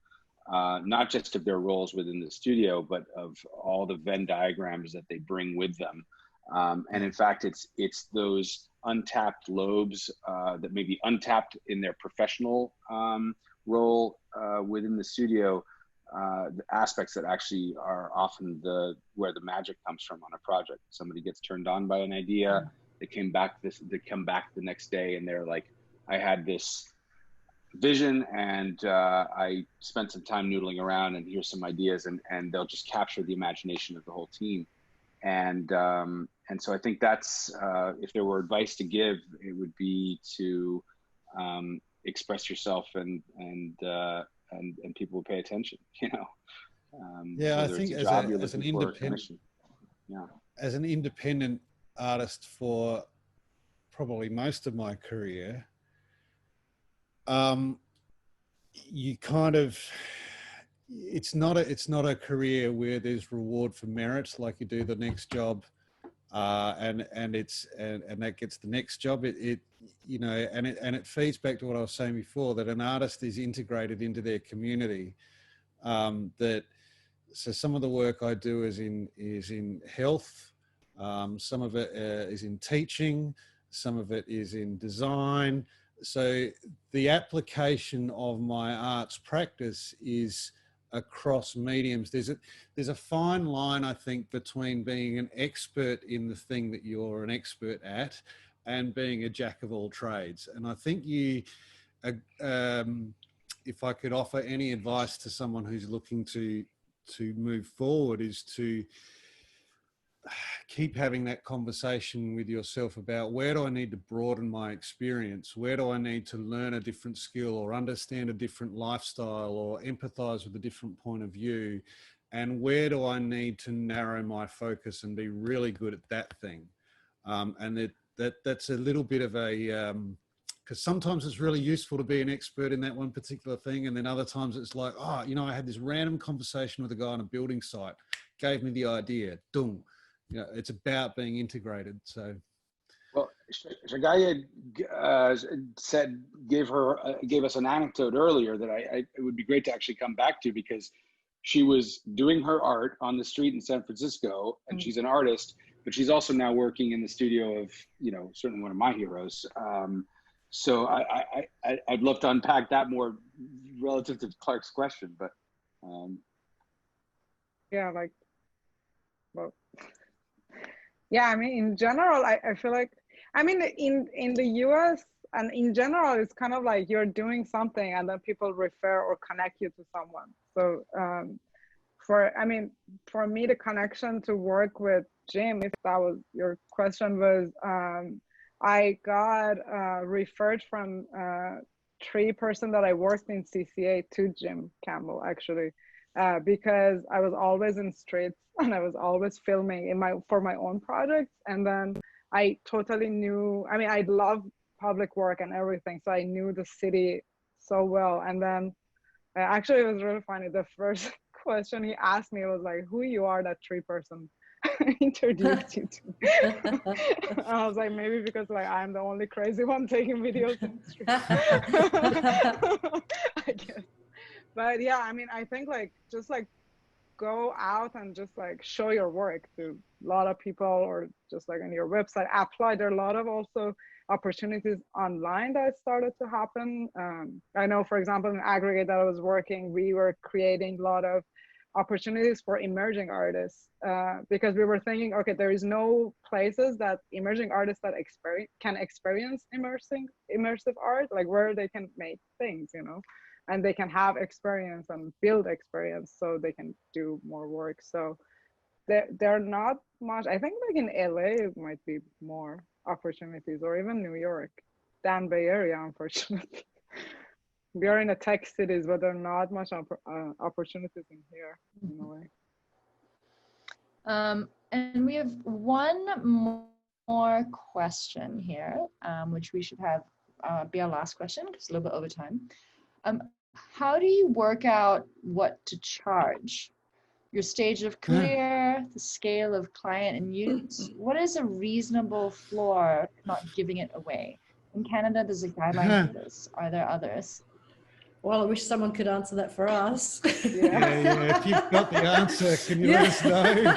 Speaker 3: not just of their roles within the studio, but of all the Venn diagrams that they bring with them. And in fact, it's those untapped lobes that may be untapped in their professional role within the studio, the aspects that actually are often where the magic comes from on a project. Somebody gets turned on by an idea, they come back the next day and they're like, I had this vision and I spent some time noodling around, and here's some ideas, and they'll just capture the imagination of the whole team. And so I think that's, if there were advice to give, it would be to express yourself and people will pay attention, you know.
Speaker 4: Yeah, I think as an independent artist for probably most of my career, you kind of, it's not a career where there's reward for merit, like you do the next job, and that gets the next job. It you know, and it feeds back to what I was saying before, that an artist is integrated into their community. So some of the work I do is in health, some of it is in teaching, some of it is in design. So the application of my arts practice is across mediums. There's a fine line, I think, between being an expert in the thing that you're an expert at and being a jack of all trades. And I think if I could offer any advice to someone who's looking to move forward, is to keep having that conversation with yourself about, where do I need to broaden my experience? Where do I need to learn a different skill or understand a different lifestyle or empathize with a different point of view? And where do I need to narrow my focus and be really good at that thing? And that's a little bit of a, because sometimes it's really useful to be an expert in that one particular thing. And then other times it's like, oh, you know, I had this random conversation with a guy on a building site, gave me the idea, boom. You know, it's about being integrated. So,
Speaker 3: well, Shagaya gave us an anecdote earlier that it would be great to actually come back to, because she was doing her art on the street in San Francisco, and she's an artist, but she's also now working in the studio of, you know, certainly one of my heroes. So I'd love to unpack that more relative to Clark's question, but
Speaker 5: yeah, like, well. Yeah, I mean, in general, I feel like, I mean, in the US and in general, it's kind of like you're doing something and then people refer or connect you to someone. So for me, the connection to work with Jim, if that was your question, was I got referred from 3 person that I worked in CCA to Jim Campbell, actually. Because I was always in streets and I was always filming for my own projects. And then I totally knew, I mean, I love public work and everything. So I knew the city so well. And then actually it was really funny. The first question he asked me was like, who you are that 3 person introduced you to. I was like, maybe because like I'm the only crazy one taking videos in the street. I guess. But yeah, I mean, I think like just like go out and just like show your work to a lot of people, or just like on your website, apply. There are a lot of also opportunities online that started to happen. I know, for example, in Aggregate that I was working, we were creating a lot of opportunities for emerging artists because we were thinking, okay, there is no places that emerging artists that can experience immersive art, like where they can make things, you know. And they can have experience and build experience so they can do more work. So there are not much, I think like in LA, it might be more opportunities, or even New York than Bay Area, unfortunately. We are in the tech cities, but there are not much opportunities in here, in a way.
Speaker 1: And we have one more question here, which we should have be our last question, because it's a little bit over time. How do you work out what to charge? Your stage of career, the scale of client and use. What is a reasonable floor, not giving it away? In Canada, there's a guideline for this. Are there others?
Speaker 2: Well, I wish someone could answer that for us.
Speaker 4: Yeah. If you've got the answer, can you let us know?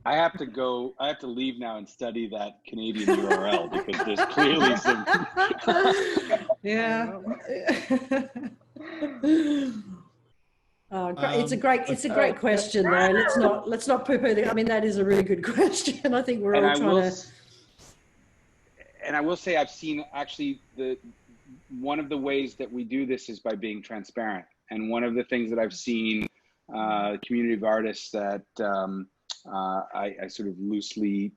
Speaker 3: I have to leave now and study that Canadian URL, because there's clearly some.
Speaker 2: Yeah. It's a great question though. Let's not poo-poo the, I mean, that is a really good question. I think we're all trying to.
Speaker 3: And I will say, I've seen actually one of the ways that we do this is by being transparent. And one of the things that I've seen community of artists that I sort of loosely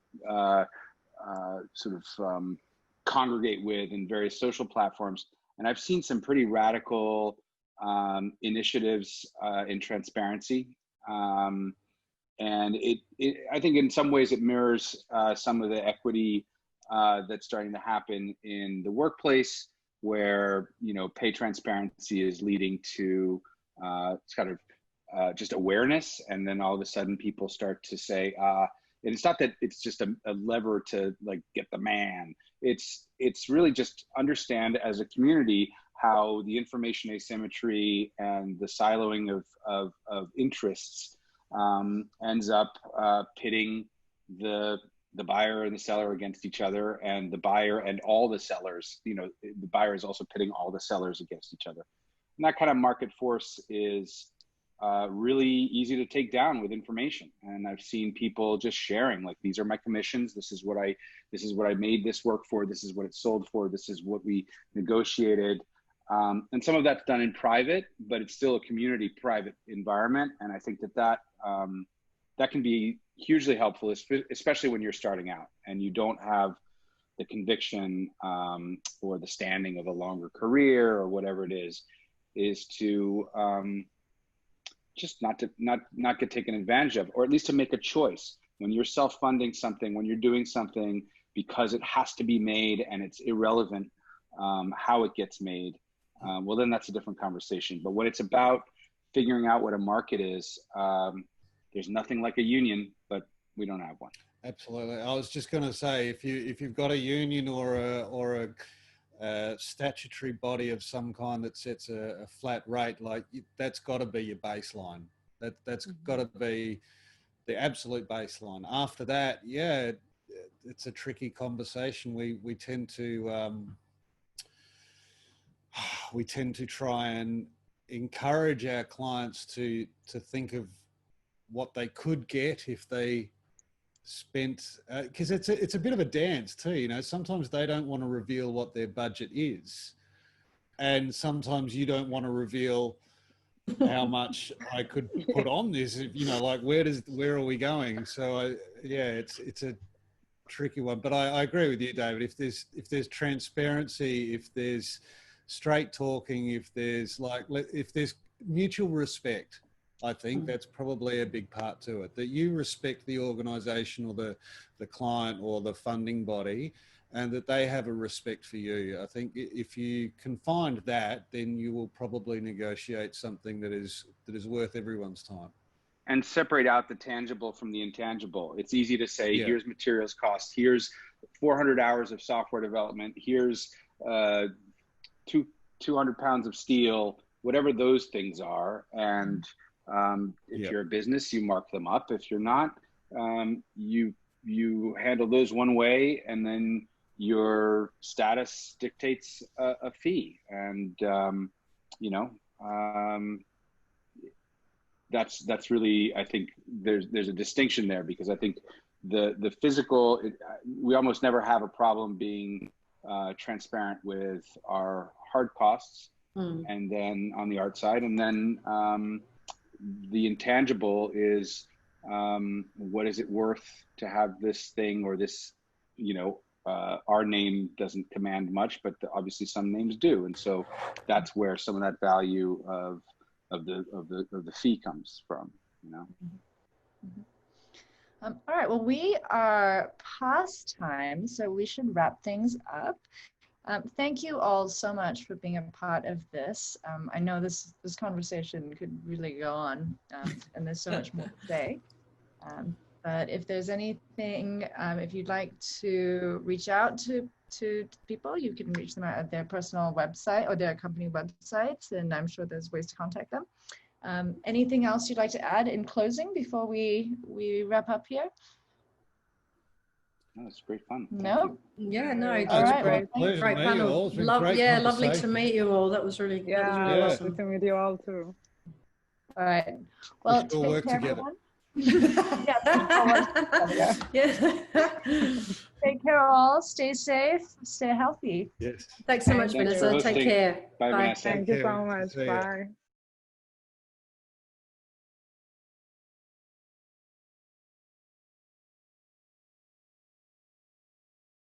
Speaker 3: congregate with in various social platforms. And I've seen some pretty radical initiatives in transparency. And I think in some ways it mirrors some of the equity that's starting to happen in the workplace, where, you know, pay transparency is leading to it's kind of just awareness, and then all of a sudden people start to say, and it's not that it's just a lever to like get the man. It's really just understand as a community how the information asymmetry and the siloing of interests ends up pitting the buyer and the seller against each other, and the buyer and all the sellers. You know, the buyer is also pitting all the sellers against each other. that kind of market force is really easy to take down with information. And I've seen people just sharing, like, these are my commissions. This is what I made this work for. This is what it sold for. This is what we negotiated. And some of that's done in private, but it's still a community private environment. And I think that can be hugely helpful, especially when you're starting out and you don't have the conviction or the standing of a longer career or whatever it is to just not get taken advantage of, or at least to make a choice. When you're self-funding something, when you're doing something because it has to be made and it's irrelevant how it gets made, well, then that's a different conversation. But when it's about figuring out what a market is, there's nothing like a union, but we don't have one.
Speaker 4: Absolutely. I was just going to say, if you've got a union or a statutory body of some kind that sets a flat rate, like, that's got to be your baseline. That's got to be the absolute baseline. After that, yeah, it's a tricky conversation. We tend to try and encourage our clients to think of what they could get if they spent, because it's a bit of a dance too, you know. Sometimes they don't want to reveal what their budget is, and sometimes you don't want to reveal how much I could put on this, you know, like, where are we going? So it's a tricky one. But I agree with you, David. If there's transparency, if there's straight talking, if there's mutual respect, I think that's probably a big part to it, that you respect the organization or the client or the funding body, and that they have a respect for you. I think if you can find that, then you will probably negotiate something that is worth everyone's time.
Speaker 3: And separate out the tangible from the intangible. It's easy to say, here's materials cost, here's 400 hours of software development, here's 200 pounds of steel, whatever those things are. And if you're a business, you mark them up. If you're not, you handle those one way, and then your status dictates a fee. And that's really, I think there's a distinction there, because I think the physical, we almost never have a problem being transparent with our hard costs, and then on the art side, and then the intangible is what is it worth to have this thing or this, our name doesn't command much, but obviously some names do. And so that's where some of that value of the fee comes from,
Speaker 1: All right, well, we are past time, so we should wrap things up. Thank you all so much for being a part of this. I know this conversation could really go on, and there's so much more to say. But if there's anything, if you'd like to reach out to people, you can reach them out at their personal website or their company websites, and I'm sure there's ways to contact them. Anything else you'd like to add in closing before we wrap up here?
Speaker 3: No, it's great fun.
Speaker 1: No?
Speaker 2: Yeah, no,
Speaker 1: All right,
Speaker 2: great panel. Lovely to meet you all. That was really,
Speaker 5: awesome. Good to meet you all too.
Speaker 1: All right. Well,
Speaker 4: we still work together.
Speaker 1: Take care all. Stay safe. Stay healthy.
Speaker 4: Yes.
Speaker 2: Thanks so much, Vanessa. Take care.
Speaker 3: Bye, Vanessa.
Speaker 5: Thank you so much. Bye.